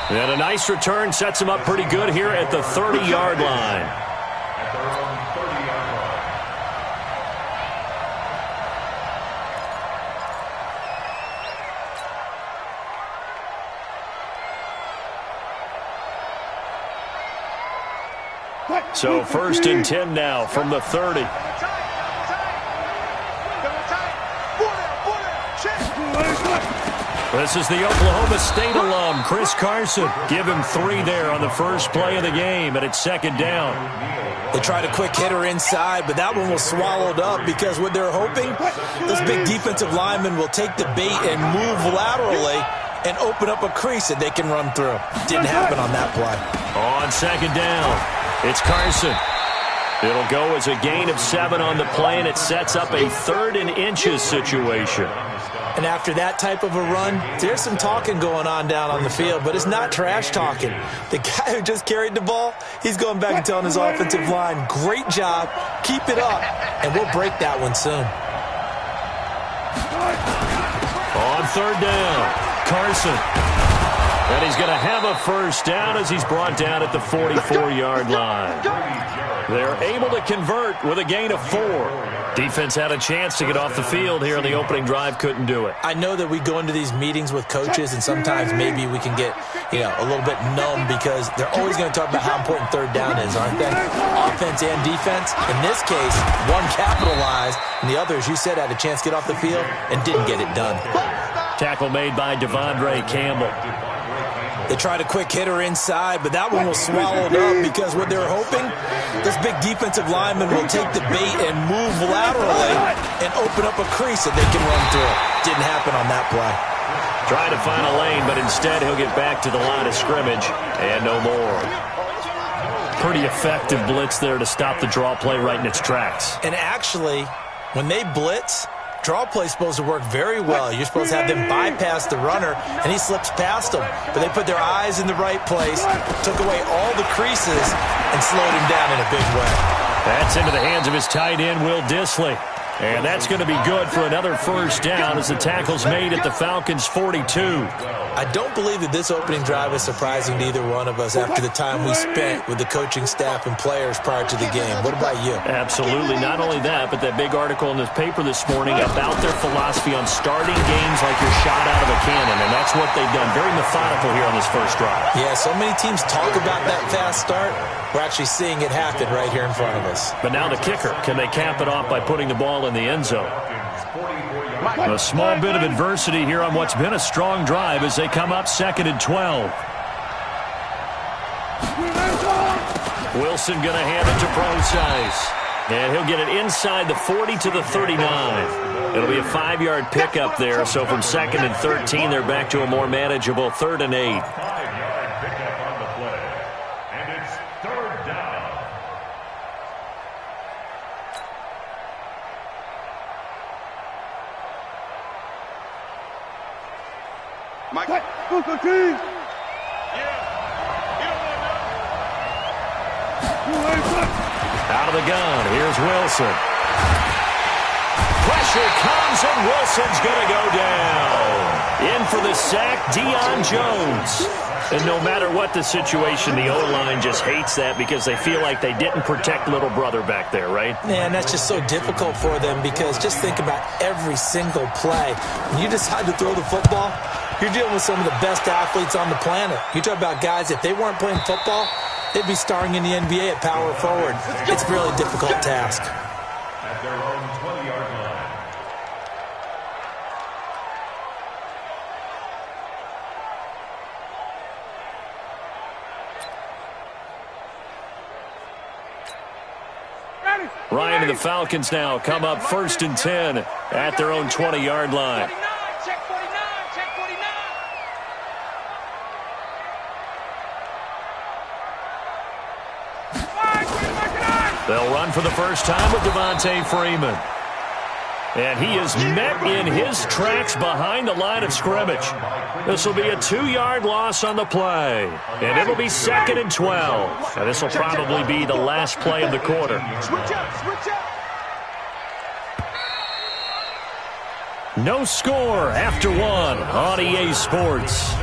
Speaker 2: And a nice return sets him up pretty good here at the 30-yard line.
Speaker 3: At their own 30-yard line.
Speaker 2: So 1st and 10 now from the 30. This is the Oklahoma State alum, Chris Carson. Give him 3 there on the first play of the game, and it's 2nd down.
Speaker 6: They tried a quick hitter inside, but that one was swallowed up because what they're hoping, this big defensive lineman will take the bait and move laterally and open up a crease that they can run through. Didn't happen on that play.
Speaker 2: On 2nd down, it's Carson. It'll go as a gain of 7 on the play, and it sets up a 3rd and inches situation.
Speaker 6: And after that type of a run, there's some talking going on down on the field, but it's not trash talking. The guy who just carried the ball, he's going back and telling his offensive line, great job, keep it up, and we'll break that one soon.
Speaker 2: On 3rd down, Carson. And he's going to have a first down as he's brought down at the 44-yard line. They're able to convert with a gain of 4. Defense had a chance to get off the field here on the opening drive, couldn't do it.
Speaker 6: I know that we go into these meetings with coaches, and sometimes maybe we can get, a little bit numb because they're always going to talk about how important third down is, aren't they? Offense and defense. In this case, one capitalized, and the other, as you said, had a chance to get off the field and didn't get it done.
Speaker 2: Tackle made by Devondre Campbell.
Speaker 6: They tried a quick hitter inside, but that one was swallowed up because what they were hoping, this big defensive lineman will take the bait and move laterally and open up a crease that they can run through. Didn't happen on that play.
Speaker 2: Trying to find a lane, but instead he'll get back to the line of scrimmage and no more. Pretty effective blitz there to stop the draw play right in its tracks.
Speaker 6: And actually, when they blitz, draw play is supposed to work very well. You're supposed to have them bypass the runner, and he slips past them. But they put their eyes in the right place, took away all the creases, and slowed him down in a big way.
Speaker 2: That's into the hands of his tight end, Will Dissly. And that's going to be good for another first down as the tackle's made at the Falcons' 42.
Speaker 6: I don't believe that this opening drive is surprising to either one of us after the time we spent with the coaching staff and players prior to the game. What about you?
Speaker 2: Absolutely. Not only that, but that big article in the paper this morning about their philosophy on starting games like you're shot out of a cannon, and that's what they've done. Very methodical here on this first drive.
Speaker 6: Yeah, so many teams talk about that fast start. We're actually seeing it happen right here in front of us.
Speaker 2: But now the kicker. Can they cap it off by putting the ball in the end zone? A small bit of adversity here on what's been a strong drive as they come up 2nd and 12. Wilson going to hand it to Procise. And he'll get it inside the 40 to the 39. It'll be a 5-yard pickup there. So from 2nd and 13, they're back to a more manageable 3rd and 8. Out of the gun, here's Wilson. Pressure comes, and Wilson's going to go down. In for the sack, Deion Jones. And no matter what the situation, the O-line just hates that because they feel like they didn't protect little brother back there, right?
Speaker 6: Man, that's just so difficult for them because just think about every single play. When you decide to throw the football, you're dealing with some of the best athletes on the planet. You talk about guys, if they weren't playing football, they'd be starring in the NBA at power forward. It's a really difficult task.
Speaker 3: At their own 20-yard line.
Speaker 2: Ryan and the Falcons now come up 1st and 10 at their own 20-yard line. They'll run for the first time with Devontae Freeman. And he is met in his tracks behind the line of scrimmage. This will be a 2-yard loss on the play. And it'll be 2nd and 12. And this will probably be the last play of the quarter. No score after 1 on EA Sports.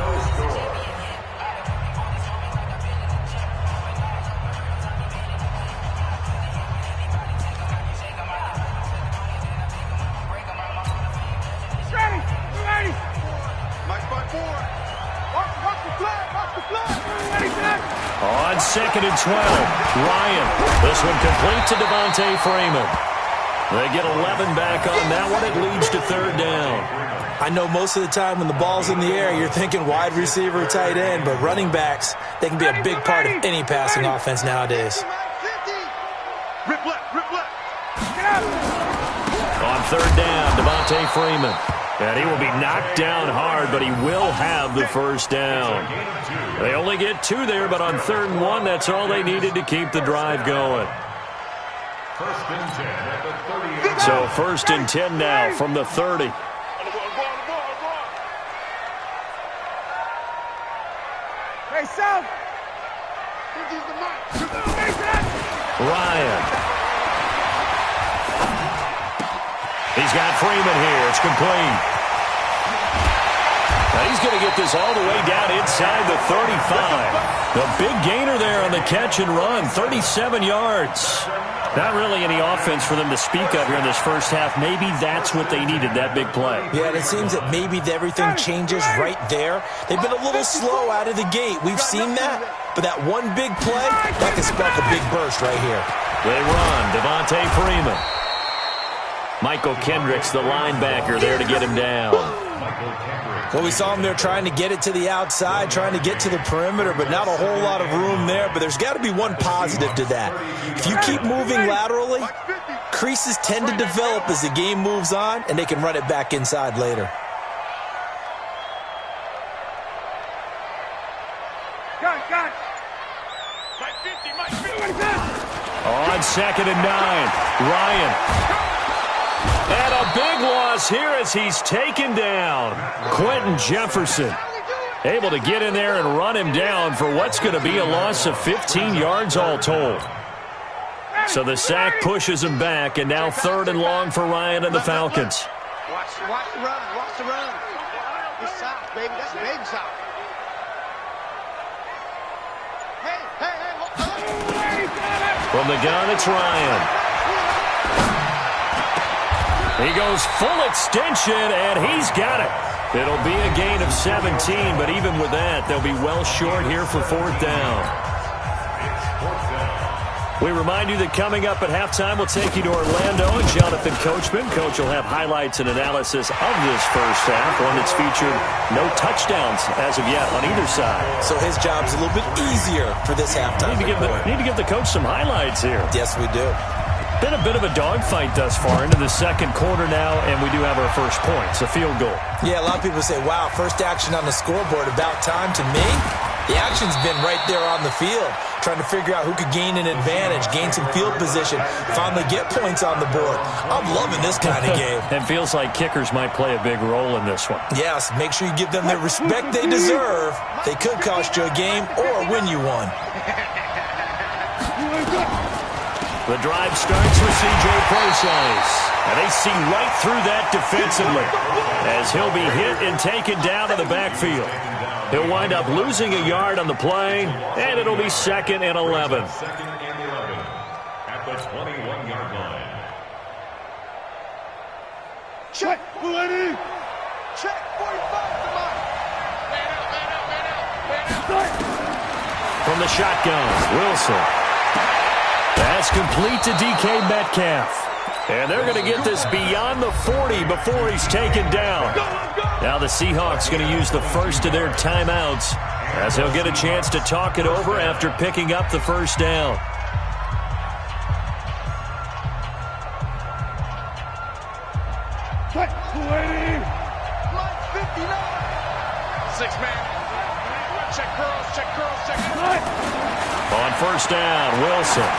Speaker 2: On 2nd and 12, Ryan. This one complete to Devontae Freeman. They get 11 back on that one. It leads to 3rd down.
Speaker 6: I know most of the time when the ball's in the air, you're thinking wide receiver, tight end, but running backs, they can be a big part of any passing offense nowadays.
Speaker 2: On 3rd down, Devontae Freeman. And he will be knocked down hard, but he will have the first down. They only get 2 there, but on 3rd and 1, that's all they needed to keep the drive going.
Speaker 3: 1st and 10 at the 30.
Speaker 2: So 1st and 10 now from the 30.
Speaker 5: Hey, South.
Speaker 2: Ryan. He's got Freeman here. It's complete. And he's going to get this all the way down inside the 35. The big gainer there on the catch and run, 37 yards. Not really any offense for them to speak of here in this first half. Maybe that's what they needed, that big play.
Speaker 6: Yeah, and it seems that maybe everything changes right there. They've been a little slow out of the gate. We've seen that. But that one big play, that can spark a big burst right here.
Speaker 2: They run. Devontae Freeman. Michael Kendricks, the linebacker, there to get him down.
Speaker 6: Well, we saw him there trying to get it to the outside, trying to get to the perimeter, but not a whole lot of room there. But there's got to be one positive to that. If you keep moving laterally, creases tend to develop as the game moves on, and they can run it back inside later.
Speaker 2: On 2nd and 9, Ryan. And a big loss here as he's taken down. Quentin Jefferson able to get in there and run him down for what's going to be a loss of 15 yards all told. So the sack pushes him back, and now 3rd and long for Ryan and the Falcons.
Speaker 5: Watch the run. Watch the run. This South, baby. That's baby South.
Speaker 2: From the gun, it's Ryan. He goes full extension, and he's got it. It'll be a gain of 17, but even with that, they'll be well short here for 4th down. We remind you that coming up at halftime, we'll take you to Orlando and Jonathan Coachman. Coach will have highlights and analysis of this first half, one that's featured no touchdowns as of yet on either side.
Speaker 6: So his job's a little bit easier for this halftime.
Speaker 2: Need to give the coach some highlights here.
Speaker 6: Yes, we do.
Speaker 2: Been a bit of a dogfight thus far into the second quarter now, and we do have our first points, a field goal.
Speaker 6: Yeah, a lot of people say, wow, first action on the scoreboard, about time. To me, the action's been right there on the field, trying to figure out who could gain an advantage, gain some field position, finally get points on the board. I'm loving this kind of game.
Speaker 2: It feels like kickers might play a big role in this one.
Speaker 6: Yes, make sure you give them the respect they deserve. They could cost you a game or win you one.
Speaker 2: The drive starts with C.J. Procise, and they see right through that defensively as he'll be hit and taken down in the backfield. He'll wind up losing a yard on the play, and it'll be 2nd and 11.
Speaker 3: At the 21-yard line.
Speaker 5: Check, Bulletti! Check, 45, come on! Man out.
Speaker 2: From the shotgun, Wilson. That's complete to DK Metcalf. And they're going to get this beyond the 40 before he's taken down. Now the Seahawks going to use the first of their timeouts as they'll get a chance to talk it over after picking up the first down.
Speaker 5: Check, Bulletti! Line 59! 6-man. Check girls.
Speaker 2: On first down, Wilson.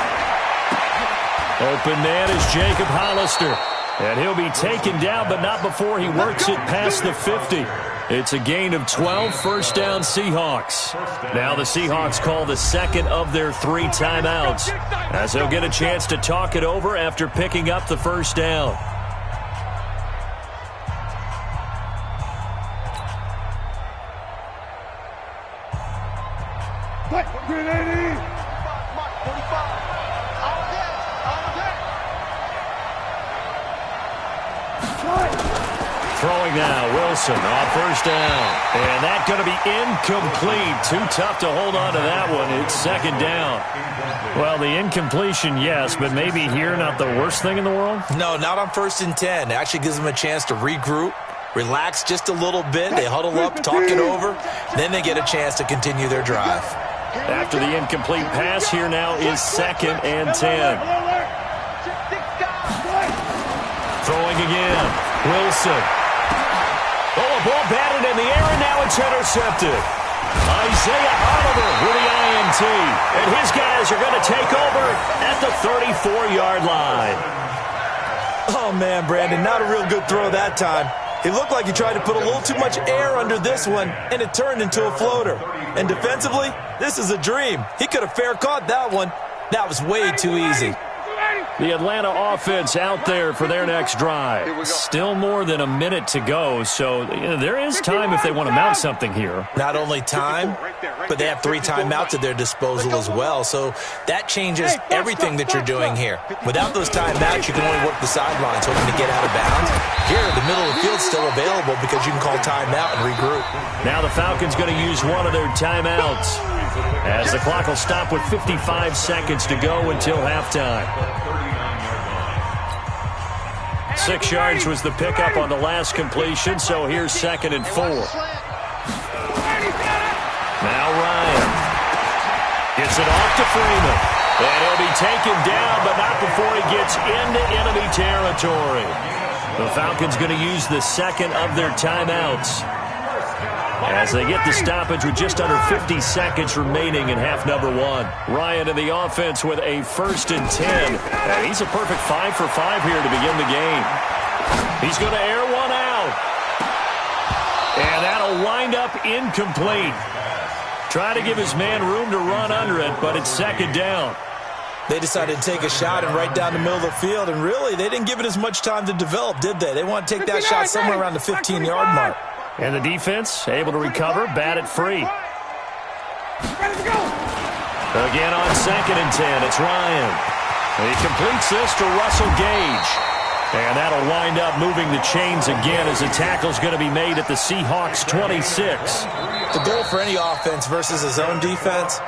Speaker 2: Open man is Jacob Hollister. And he'll be taken down, but not before he works it past the 50. It's a gain of 12, first down Seahawks. Now the Seahawks call the second of their 3 timeouts as they'll get a chance to talk it over after picking up the first down. Throwing now, Wilson on first down. And that's going to be incomplete. Too tough to hold on to that one. It's 2nd down. Well, the incompletion, yes, but maybe here not the worst thing in the world?
Speaker 6: No, not on 1st and 10. It actually gives them a chance to regroup, relax just a little bit. They huddle up, talk it over. Then they get a chance to continue their drive.
Speaker 2: After the incomplete pass, here now is 2nd and 10. Throwing again, Wilson. Oh, a ball batted in the air, and now it's intercepted. Isaiah Oliver with the INT. And his guys are going to take over at the 34-yard line.
Speaker 6: Oh, man, Brandon, not a real good throw that time. It looked like he tried to put a little too much air under this one, and it turned into a floater. And defensively, this is a dream. He could have fair caught that one. That was way too easy.
Speaker 2: The Atlanta offense out there for their next drive. Still more than a minute to go, so there is time if they want to mount something here.
Speaker 6: Not only time, but they have 3 timeouts at their disposal as well, so that changes everything that you're doing here. Without those timeouts, you can only work the sidelines, hoping to get out of bounds. Here, the middle of the field's still available because you can call timeout and regroup.
Speaker 2: Now the Falcons going to use one of their timeouts, as the clock will stop with 55 seconds to go until halftime. 6 yards was the pickup on the last completion, so here's 2nd and 4. Now Ryan gets it off to Freeman. And he'll be taken down, but not before he gets into enemy territory. The Falcons going to use the 2nd of their timeouts as they get the stoppage with just under 50 seconds remaining in half number 1. Ryan in the offense with a 1st and 10. And he's a perfect 5 for 5 here to begin the game. He's going to air one out. And that'll wind up incomplete. Trying to give his man room to run under it, but it's 2nd down.
Speaker 6: They decided to take a shot and right down the middle of the field, and really, they didn't give it as much time to develop, did they? They want to take that shot somewhere around the 15-yard mark.
Speaker 2: And the defense able to recover, bat it free. Again on 2nd and 10, it's Ryan. He completes this to Russell Gage. And that'll wind up moving the chains again as the tackle's going to be made at the Seahawks 26.
Speaker 6: The goal for any offense versus his own defense,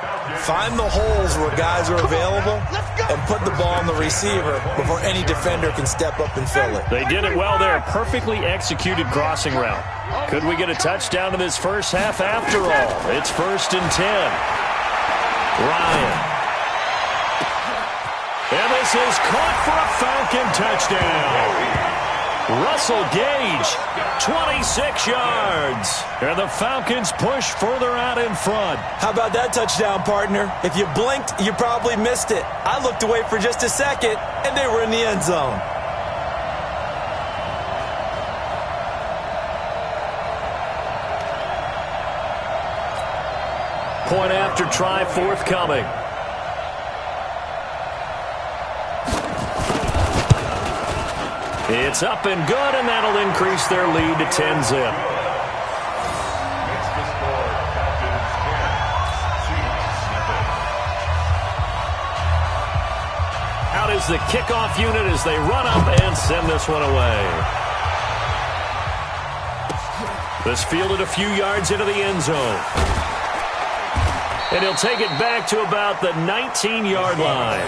Speaker 6: find the holes where guys are available and put the ball on the receiver before any defender can step up and fill it.
Speaker 2: They did it well there. Perfectly executed crossing route. Could we get a touchdown in this first half after all? It's 1st and 10. Ryan. And this is caught for a Falcon touchdown. Russell Gage, 26 yards. And the Falcons push further out in front.
Speaker 6: How about that touchdown, partner? If you blinked, you probably missed it. I looked away for just a second, and they were in the end zone.
Speaker 2: Point after try forthcoming. It's up and good, and that'll increase their lead to 10-zip. Out is the kickoff unit as they run up and send this one away. This fielded a few yards into the end zone. And he'll take it back to about the 19-yard line.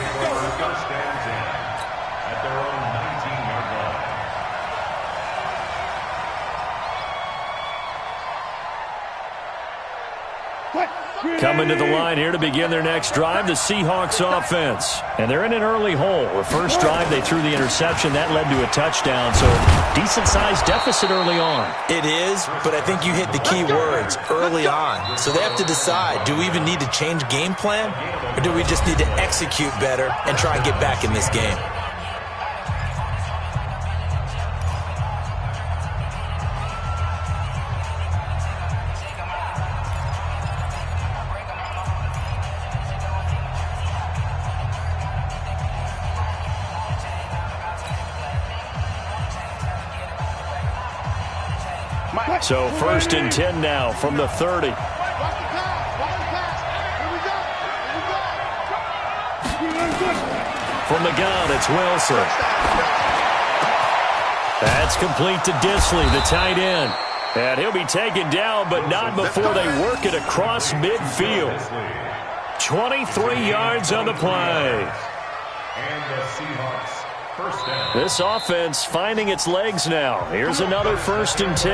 Speaker 2: Coming to the line here to begin their next drive, the Seahawks offense. And they're in an early hole. The first drive, they threw the interception. That led to a touchdown, so decent-sized deficit early on.
Speaker 6: It is, but I think you hit the key words, early on. So they have to decide, do we even need to change game plan, or do we just need to execute better and try and get back in this game?
Speaker 2: So 1st and 10 now from the 30. From the gun, it's Wilson. That's complete to Disley, the tight end. And he'll be taken down, but not before they work it across midfield. 23 yards on the play.
Speaker 3: And the Seahawks.
Speaker 2: This offense finding its legs now. Here's another 1st and 10.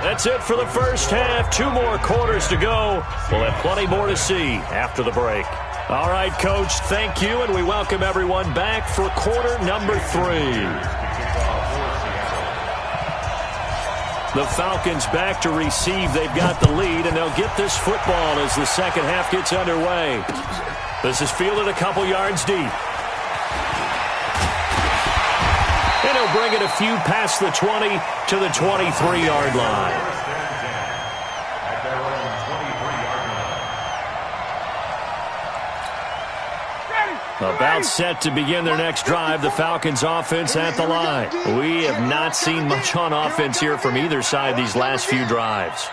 Speaker 2: That's it for the first half. 2 more quarters to go. We'll have plenty more to see after the break. All right, Coach, thank you, and we welcome everyone back for quarter number 3. The Falcons back to receive. They've got the lead, and they'll get this football as the second half gets underway. This is fielded a couple yards deep. And he'll bring it a few past the 20 to the 23-yard line. About set to begin their next drive, the Falcons offense at the line. We have not seen much on offense here from either side these last few drives.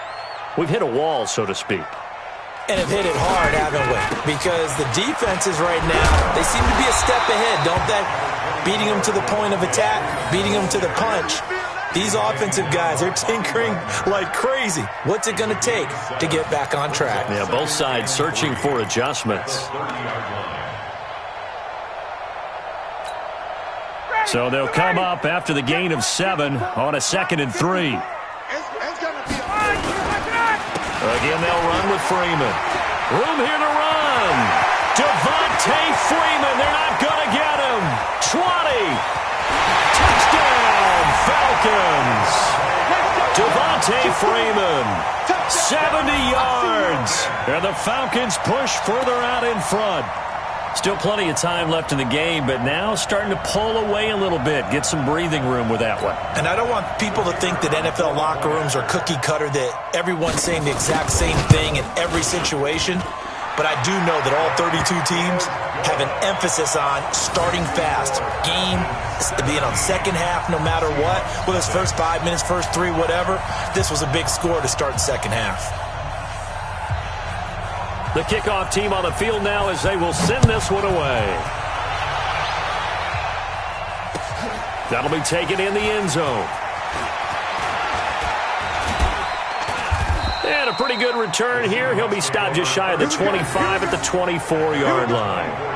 Speaker 2: We've hit a wall, so to speak.
Speaker 6: And have hit it hard, haven't we? Because the defenses right now, they seem to be a step ahead, don't they? Beating them to the point of attack, beating them to the punch. These offensive guys, they're tinkering like crazy. What's it going to take to get back on track?
Speaker 2: Yeah, both sides searching for adjustments. So they'll come up after the gain of 7 on a 2nd and 3. Again, they'll run with Freeman. Room here to run. Devontae Freeman. They're not going to get him. 20. Touchdown, Falcons. Devontae Freeman. 70 yards. And the Falcons push further out in front. Still plenty of time left in the game, but now starting to pull away a little bit, get some breathing room with that one.
Speaker 6: And I don't want people to think that NFL locker rooms are cookie cutter, that everyone's saying the exact same thing in every situation. But I do know that all 32 teams have an emphasis on starting fast. Game being on second half no matter what, whether it's first 5 minutes, first 3, whatever. This was a big score to start the second half.
Speaker 2: The kickoff team on the field now as they will send this one away. That'll be taken in the end zone. And a pretty good return here. He'll be stopped just shy of the 25 at the 24-yard line.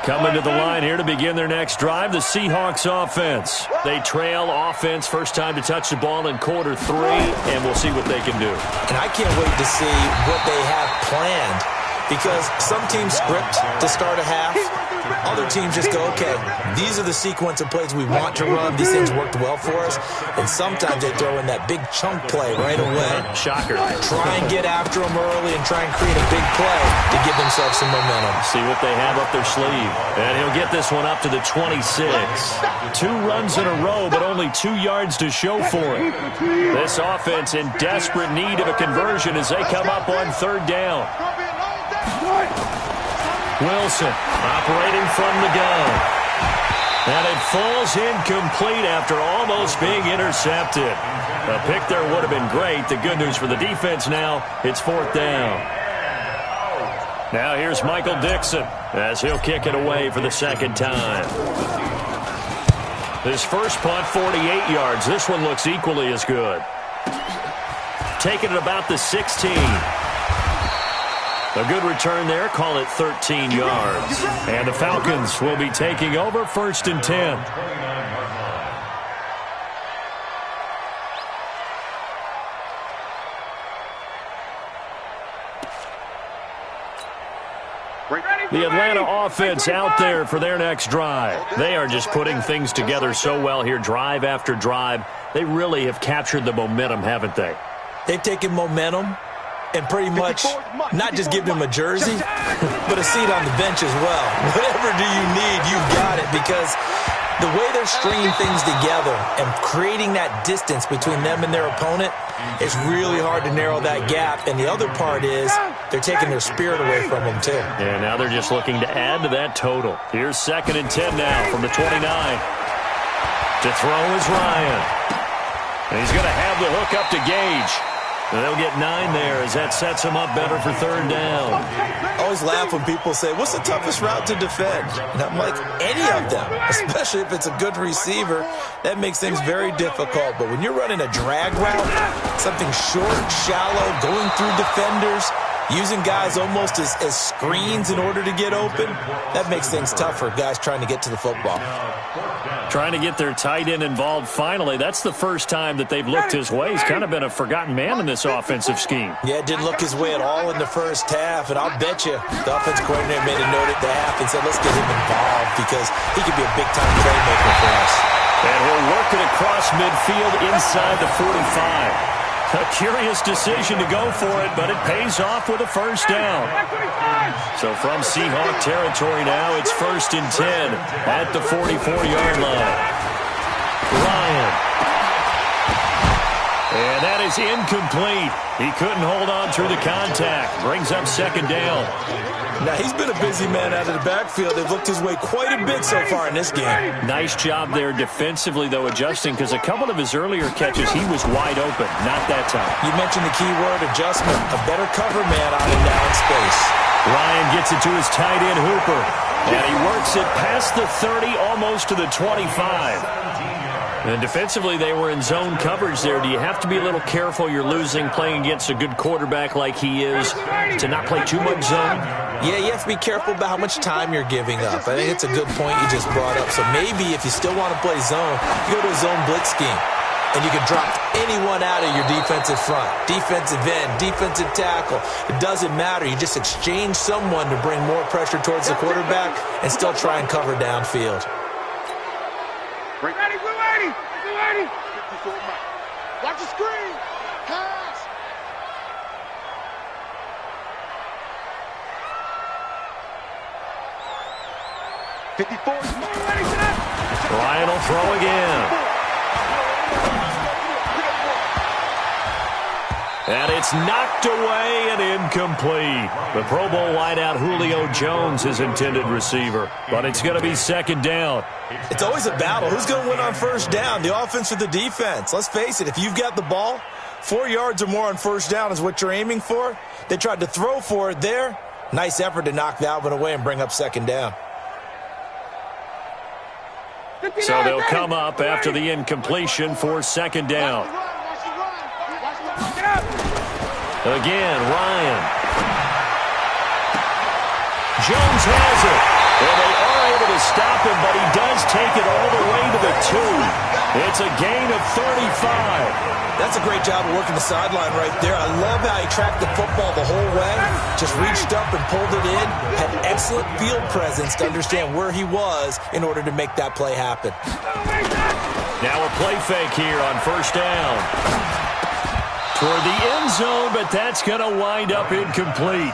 Speaker 2: Coming to the line here to begin their next drive, the Seahawks offense. They trail offense, first time to touch the ball in quarter 3, and we'll see what they can do.
Speaker 6: And I can't wait to see what they have planned, because some teams script to start a half. Other teams just go, okay, these are the sequence of plays we want to run. These things worked well for us. And sometimes they throw in that big chunk play right away.
Speaker 2: Shocker.
Speaker 6: Try and get after them early and try and create a big play to give themselves some momentum.
Speaker 2: See what they have up their sleeve. And he'll get this one up to the 26. 2 runs in a row, but only 2 yards to show for it. This offense in desperate need of a conversion as they come up on 3rd down. Wilson operating from the gun. And it falls incomplete after almost being intercepted. A pick there would have been great. The good news for the defense now, it's 4th down. Now here's Michael Dixon as he'll kick it away for the 2nd time. His first punt, 48 yards. This one looks equally as good. Taking it about the 16. A good return there, call it 13 yards. And the Falcons will be taking over 1st and 10. The Atlanta offense out there for their next drive. They are just putting things together so well here, drive after drive. They really have captured the momentum, haven't they?
Speaker 6: They've taken momentum and pretty much not just give them a jersey, but a seat on the bench as well. Whatever do you need, you've got it, because the way they're stringing things together and creating that distance between them and their opponent, it's really hard to narrow that gap. And the other part is they're taking their spirit away from them, too.
Speaker 2: Yeah, now they're just looking to add to that total. Here's 2nd and 10 now from the 29. To throw is Ryan. And he's going to have the hook up to Gage. And they'll get 9 there as that sets him up better for 3rd down.
Speaker 6: I always laugh when people say, what's the toughest route to defend? And I'm like, any of them, especially if it's a good receiver. That makes things very difficult. But when you're running a drag route, something short, shallow, going through defenders, using guys almost as screens in order to get open, that makes things tough for guys trying to get to the football.
Speaker 2: Trying to get their tight end involved finally. That's the first time that they've looked his way. He's kind of been a forgotten man in this offensive scheme.
Speaker 6: Yeah, it didn't look his way at all in the first half, and I'll bet you the offensive coordinator made a note at the half and said, let's get him involved because he could be a big-time playmaker for us.
Speaker 2: And he'll work it across midfield inside the 45. A curious decision to go for it, but it pays off with a 1st down. So from Seahawk territory now, it's 1st and 10 at the 44-yard line. Ryan. And that is incomplete. He couldn't hold on through the contact. Brings up second down.
Speaker 6: Now, he's been a busy man out of the backfield. They've looked his way quite a bit so far in this game.
Speaker 2: Nice job there defensively, though, adjusting, because a couple of his earlier catches, he was wide open. Not that time.
Speaker 6: You mentioned the key word, adjustment. A better cover man on him now in space.
Speaker 2: Ryan gets it to his tight end, Hooper. And he works it past the 30, almost to the 25. And defensively, they were in zone coverage there. Do you have to be a little careful? You're losing playing against a good quarterback like he is to not play too much zone?
Speaker 6: Yeah, you have to be careful about how much time you're giving up. I think it's a good point you just brought up. So maybe if you still want to play zone, you go to a zone blitz scheme. And you can drop anyone out of your defensive front. Defensive end, defensive tackle. It doesn't matter. You just exchange someone to bring more pressure towards the quarterback and still try and cover downfield.
Speaker 5: Ready, we're ready. We're ready. Watch the screen. Pass.
Speaker 2: Ryan will throw again. And it's knocked away and incomplete. The Pro Bowl wideout Julio Jones, his intended receiver. But it's going to be second down.
Speaker 6: It's always a battle. Who's going to win on first down, the offense or the defense? Let's face it, if you've got the ball, 4 yards or more on first down is what you're aiming for. They tried to throw for it there. Nice effort to knock that one away and bring up second down.
Speaker 2: So they'll come up after the incompletion for second down. Again, Ryan. Jones has it. And they are able to stop him, but he does take it all the way to the 2. It's a gain of 35.
Speaker 6: That's a great job of working the sideline right there. I love how he tracked the football the whole way. Just reached up and pulled it in. Had excellent field presence to understand where he was in order to make that play happen.
Speaker 2: Now a play fake here on first down. Toward the end zone, but that's going to wind up incomplete.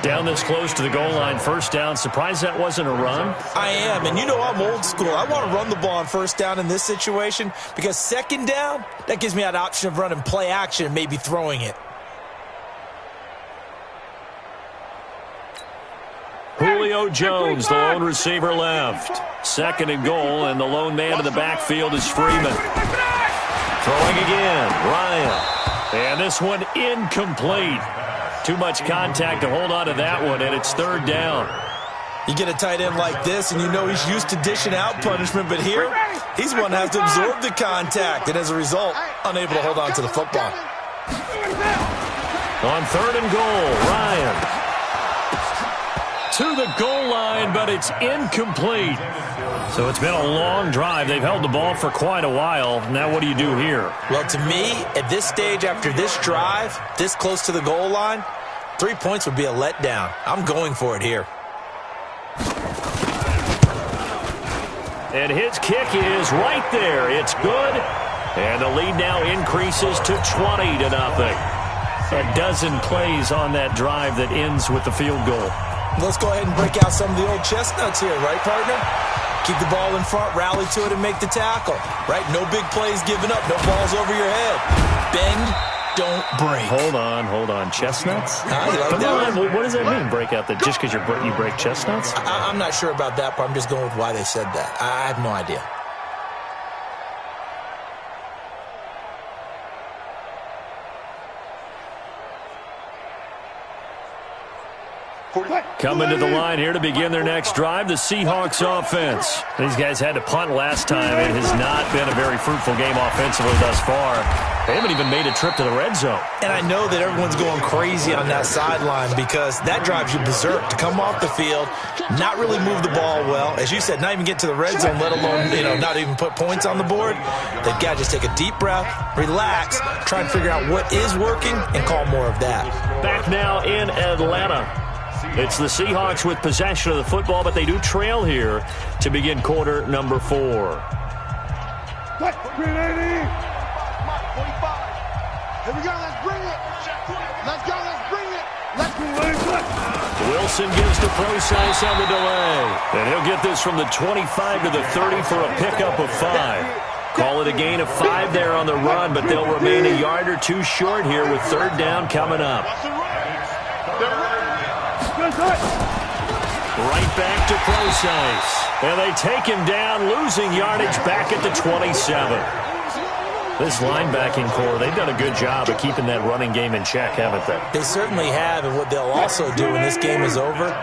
Speaker 2: Down this close to the goal line, first down. Surprised that wasn't a run?
Speaker 6: I am, and you know I'm old school. I want to run the ball on first down in this situation because second down, that gives me that option of running play action and maybe throwing it.
Speaker 2: Julio Jones, the lone receiver left. Second and goal, and the lone man in the backfield is Freeman. Throwing again, Ryan. And this one incomplete. Too much contact to hold on to that one, and it's third down.
Speaker 6: You get a tight end like this, and you know he's used to dishing out punishment, but here, he's one that has to absorb the contact, and as a result, unable to hold on to the football.
Speaker 2: On third and goal, Ryan. To the goal line, but it's incomplete. So it's been a long drive. They've held the ball for quite a while. Now what do you do here?
Speaker 6: Well, to me, at this stage, after this drive, this close to the goal line, 3 points would be a letdown. I'm going for it here.
Speaker 2: And his kick is right there. It's good. And the lead now increases to 20-0. A dozen plays on that drive that ends with the field goal.
Speaker 6: Let's go ahead and break out some of the old chestnuts here, right, partner? Keep the ball in front, rally to it, and make the tackle, right? No big plays given up, no balls over your head. Bend, don't break.
Speaker 2: Hold on. Chestnuts?
Speaker 6: You like that one?
Speaker 2: What does that mean, break out? Just because you break chestnuts?
Speaker 6: I'm not sure about that, but I'm just going with why they said that. I have no idea.
Speaker 2: Coming to the line here to begin their next drive, the Seahawks offense. These guys had to punt last time. It has not been a very fruitful game offensively thus far. They haven't even made a trip to the red zone.
Speaker 6: And I know that everyone's going crazy on that sideline because that drives you berserk to come off the field, not really move the ball well. As you said, not even get to the red zone, let alone, not even put points on the board. They've got to just take a deep breath, relax, try and figure out what is working, and call more of that.
Speaker 2: Back now in Atlanta. It's the Seahawks with possession of the football, but they do trail here to begin quarter number 4.
Speaker 5: Here we go, let's bring it. Let's go, let's bring it. Let's bring it.
Speaker 2: Wilson gives to Process on the delay. And he'll get this from the 25 to the 30 for a pickup of 5. Call it a gain of 5 there on the run, but they'll remain a yard or two short here with third down coming up. Right back to Procise. And they take him down, losing yardage back at the 27. This linebacking core, they've done a good job of keeping that running game in check, haven't they?
Speaker 6: They certainly have, and what they'll also do when this game is over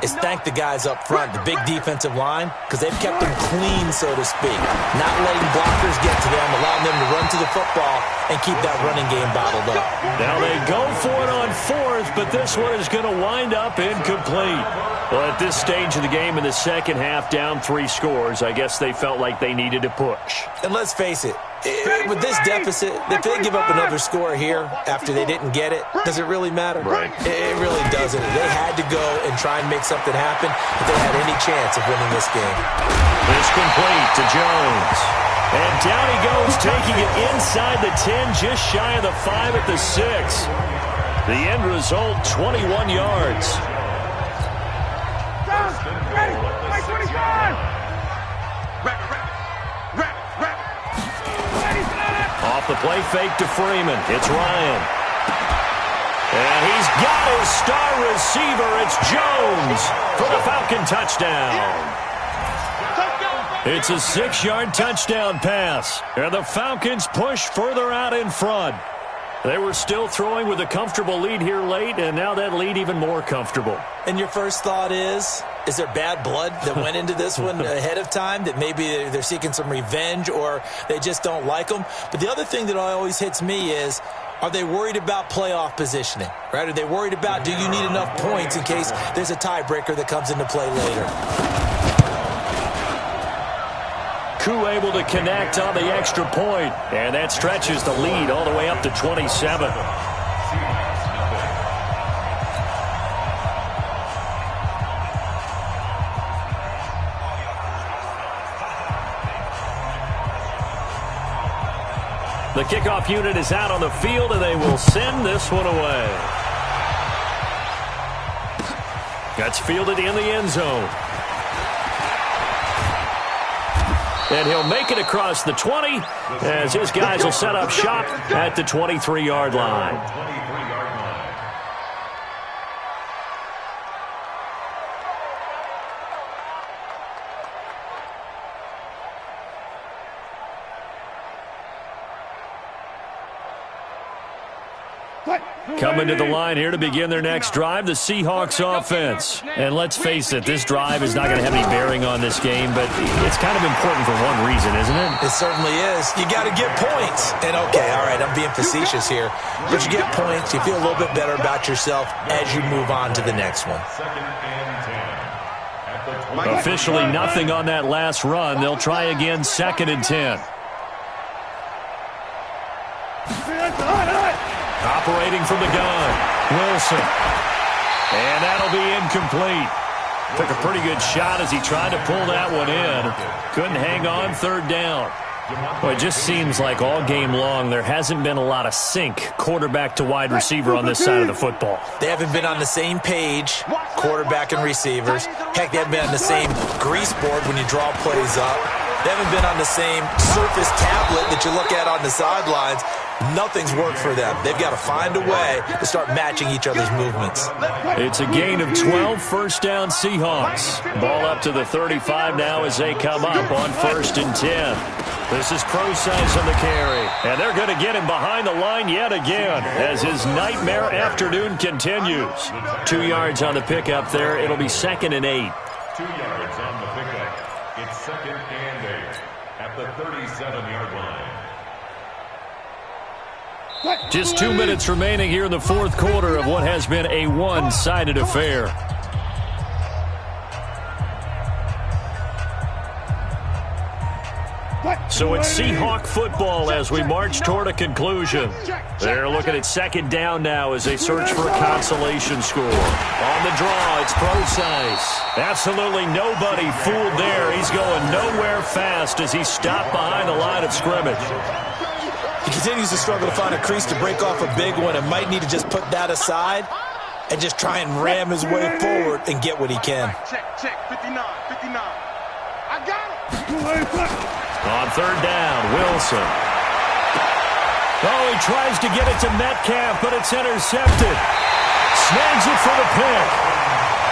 Speaker 6: is thank the guys up front, the big defensive line, because they've kept them clean, so to speak. Not letting blockers get to them, allowing them to run to the football and keep that running game bottled up.
Speaker 2: Now they go for it on fourth, but this one is going to wind up incomplete. Well, at this stage of the game in the second half, down 3 scores, I guess they felt like they needed to push.
Speaker 6: And let's face it, with this deficit, if they give up another score here after they didn't get it, does it really matter?
Speaker 2: Right.
Speaker 6: It really doesn't. They had to go and try and make something happen if they had any chance of winning this game.
Speaker 2: It's complete to Jones. And down he goes, taking it inside the 10, just shy of the 5 at the 6. The end result, 21 yards. Off the play fake to Freeman. It's Ryan. And he's got his star receiver. It's Jones for the Falcon touchdown. It's a 6-yard touchdown pass. And the Falcons push further out in front. They were still throwing with a comfortable lead here late, and now that lead even more comfortable.
Speaker 6: And your first thought is there bad blood that went into this one ahead of time, that maybe they're seeking some revenge or they just don't like them? But the other thing that always hits me is, are they worried about playoff positioning? Right? Are they worried about, do you need enough points in case there's a tiebreaker that comes into play later?
Speaker 2: Koo able to connect on the extra point, and that stretches the lead all the way up to 27. The kickoff unit is out on the field, and they will send this one away. That's fielded in the end zone. And he'll make it across the 20 as his guys will set up shop at the 23-yard line. Coming to the line here to begin their next drive, the Seahawks offense. And let's face it, this drive is not going to have any bearing on this game, but it's kind of important for one reason, isn't it?
Speaker 6: It certainly is. You got to get points. And okay, all right, I'm being facetious here, but you get points, you feel a little bit better about yourself as you move on to the next one.
Speaker 2: Officially nothing on that last run. They'll try again, 2nd and 10. Operating from the gun, Wilson. And that'll be incomplete. Took a pretty good shot as he tried to pull that one in. Couldn't hang on, 3rd down. Well, it just seems like all game long there hasn't been a lot of sync quarterback to wide receiver on this side of the football.
Speaker 6: They haven't been on the same page, quarterback and receivers. Heck, they haven't been on the same grease board when you draw plays up. They haven't been on the same Surface tablet that you look at on the sidelines. Nothing's worked for them. They've got to find a way to start matching each other's movements.
Speaker 2: It's a gain of 12, 1st down Seahawks. Ball up to the 35 now as they come up on 1st and 10. This is Procise on the carry. And they're going to get him behind the line yet again as his nightmare afternoon continues. 2 yards on the pickup there. It'll be 2nd and 8.
Speaker 3: 2 yards on the pickup. It's 2nd and 8 at the 37-yard line.
Speaker 2: Just 2 minutes remaining here in the 4th quarter of what has been a one-sided affair. So it's Seahawk football as we march toward a conclusion. They're looking at 2nd down now as they search for a consolation score. On the draw, it's Procise. Absolutely nobody fooled there. He's going nowhere fast as he stopped behind the line of scrimmage.
Speaker 6: He continues to struggle to find a crease to break off a big one and might need to just put that aside and just try and ram his way forward and get what he can.
Speaker 5: Check, 59. I got it.
Speaker 2: On third down, Wilson. Oh, he tries to get it to Metcalf, but it's intercepted. Snags it for the pick.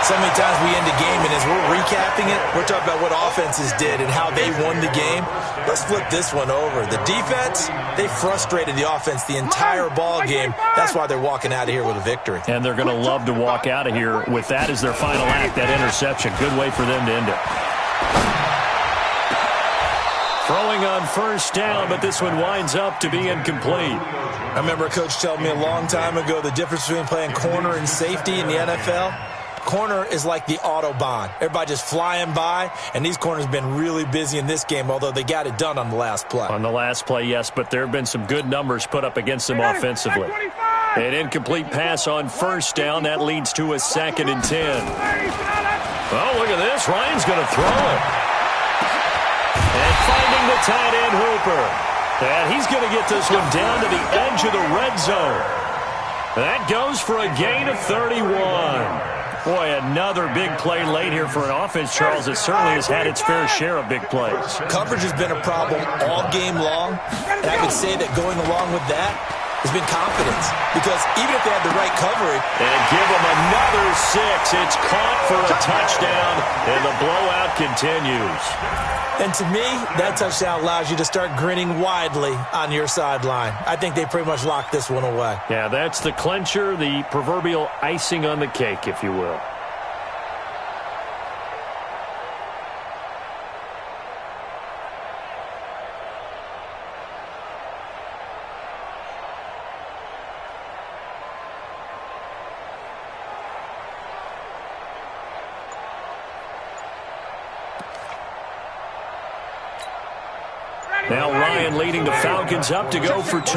Speaker 6: So many times we end a game, and as we're recapping it, we're talking about what offenses did and how they won the game. Let's flip this one over. The defense, they frustrated the offense the entire ball game. That's why they're walking out of here with a victory.
Speaker 2: And they're going to love to walk out of here with that as their final act, that interception. Good way for them to end it. Throwing on first down, but this one winds up to be incomplete.
Speaker 6: I remember a coach telling me a long time ago the difference between playing corner and safety in the NFL. Corner is like the Autobahn. Everybody just flying by, and these corners have been really busy in this game, although they got it done on the last play.
Speaker 2: On the last play, yes, but there have been some good numbers put up against them offensively. An incomplete pass on first down. That leads to a 2nd and 10. Oh, look at this. Ryan's going to throw it. And finding the tight end, Hooper. And he's going to get this one down to the edge of the red zone. That goes for a gain of 31. Boy, another big play late here for an offense, Charles, that certainly has had its fair share of big plays.
Speaker 6: Coverage has been a problem all game long, and I could say that going along with that has been confidence. Because even if they had the right coverage...
Speaker 2: And give them another 6. It's caught for a touchdown, and the blowout continues.
Speaker 6: And to me, that touchdown allows you to start grinning widely on your sideline. I think they pretty much locked this one away.
Speaker 2: Yeah, that's the clincher, the proverbial icing on the cake, if you will. Now Ryan leading the Falcons up to go for 2.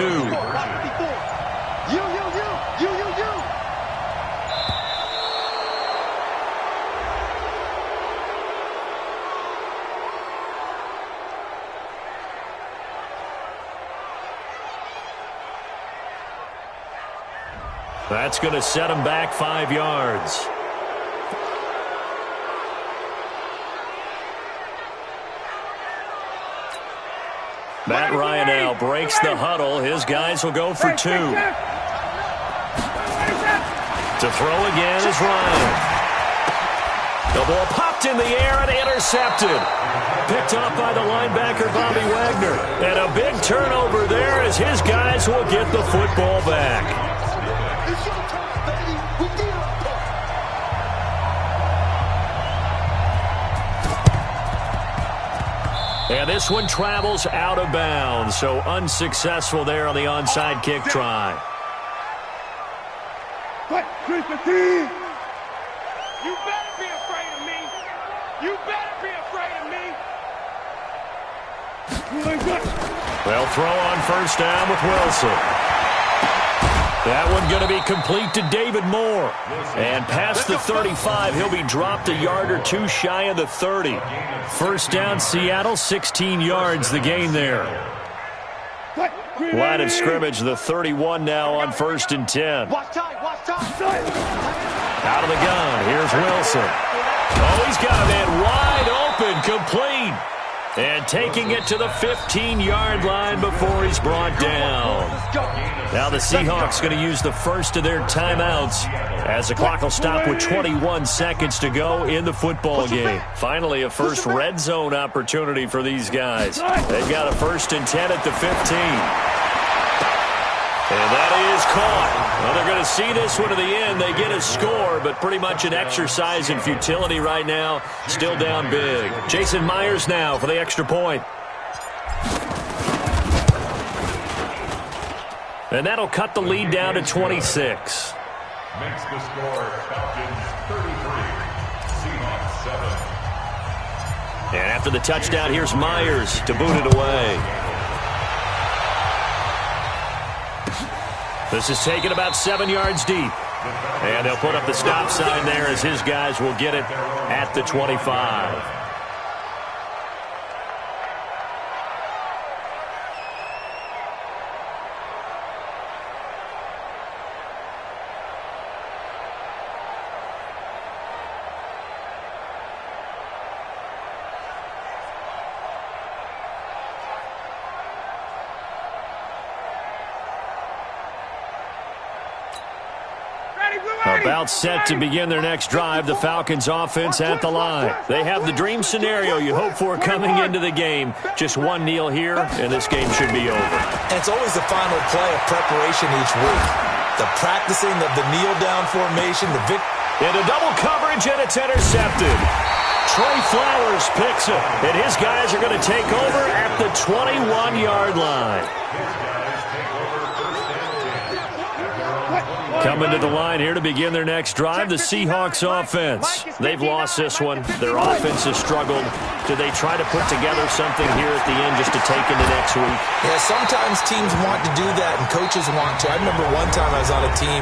Speaker 2: That's going to set him back 5 yards. Matt Ryan now breaks the huddle. His guys will go for 2. To throw again is Ryan. The ball popped in the air and intercepted. Picked up by the linebacker, Bobby Wagner. And a big turnover there as his guys will get the football back.
Speaker 5: It's your time, baby. We did our part.
Speaker 2: And this one travels out of bounds, so unsuccessful there on the onside kick try.
Speaker 5: You better be afraid of me. You better be afraid of me.
Speaker 2: They'll throw on first down with Wilson. That one going to be complete to David Moore. And past the 35, he'll be dropped a yard or 2 shy of the 30. First down, Seattle, 16 yards the gain there. Line of scrimmage, the 31 now on 1st and 10.
Speaker 5: Watch time, watch time.
Speaker 2: Out of the gun, here's Wilson. Oh, he's got a man wide open, complete. And taking it to the 15-yard line before he's brought down. Now the Seahawks going to use the first of their timeouts as the clock will stop with 21 seconds to go in the football game. Finally, a first red zone opportunity for these guys. They've got a 1st and 10 at the 15. And that is caught. Well, they're going to see this one to the end. They get a score, but pretty much an exercise in futility right now. Still down big. Jason Myers now for the extra point. And that'll cut the lead down to 26.
Speaker 3: Makes the score Falcons 33, Seahawks 7.
Speaker 2: And after the touchdown, here's Myers to boot it away. This is taken about 7 yards deep. And they'll put up the stop sign there as his guys will get it at the 25. About set to begin their next drive, the Falcons offense at the line. They have the dream scenario you hope for coming into the game. Just one kneel here, and this game should be over.
Speaker 6: And it's always the final play of preparation each week. The practicing of the kneel-down formation,
Speaker 2: Into double coverage, and it's intercepted. Trey Flowers picks it, and his guys are going to take over at the 21-yard line. Coming to the line here to begin their next drive, the Seahawks offense. They've lost this one. Their offense has struggled. Do they try to put together something here at the end just to take into next week?
Speaker 6: Yeah, sometimes teams want to do that, and coaches want to. I remember one time I was on a team,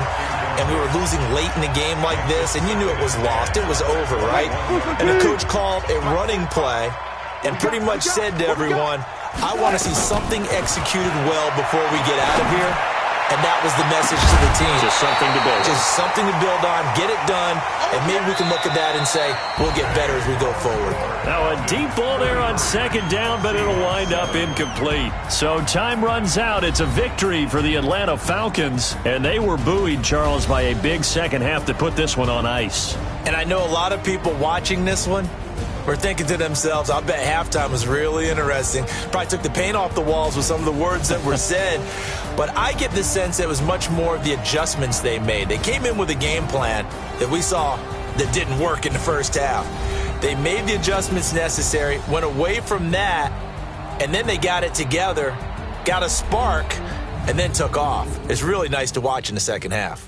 Speaker 6: and we were losing late in a game like this, and you knew it was lost. It was over, right? And the coach called a running play and pretty much said to everyone, I want to see something executed well before we get out of here. And that was the message to the team.
Speaker 2: Just something to build on.
Speaker 6: Just something to build on, get it done, and maybe we can look at that and say, we'll get better as we go forward.
Speaker 2: Now a deep ball there on second down, but it'll wind up incomplete. So time runs out. It's a victory for the Atlanta Falcons, and they were buoyed, Charles, by a big second half to put this one on ice.
Speaker 6: And I know a lot of people watching this one were thinking to themselves, I bet halftime was really interesting. Probably took the paint off the walls with some of the words that were said. But I get the sense it was much more of the adjustments they made. They came in with a game plan that we saw that didn't work in the first half. They made the adjustments necessary, went away from that, and then they got it together, got a spark, and then took off. It's really nice to watch in the second half.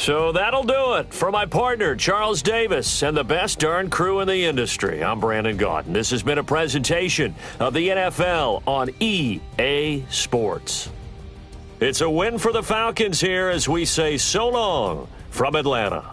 Speaker 2: So that'll do it for my partner, Charles Davis, and the best darn crew in the industry. I'm Brandon Gaudin. This has been a presentation of the NFL on EA Sports. It's a win for the Falcons here as we say so long from Atlanta.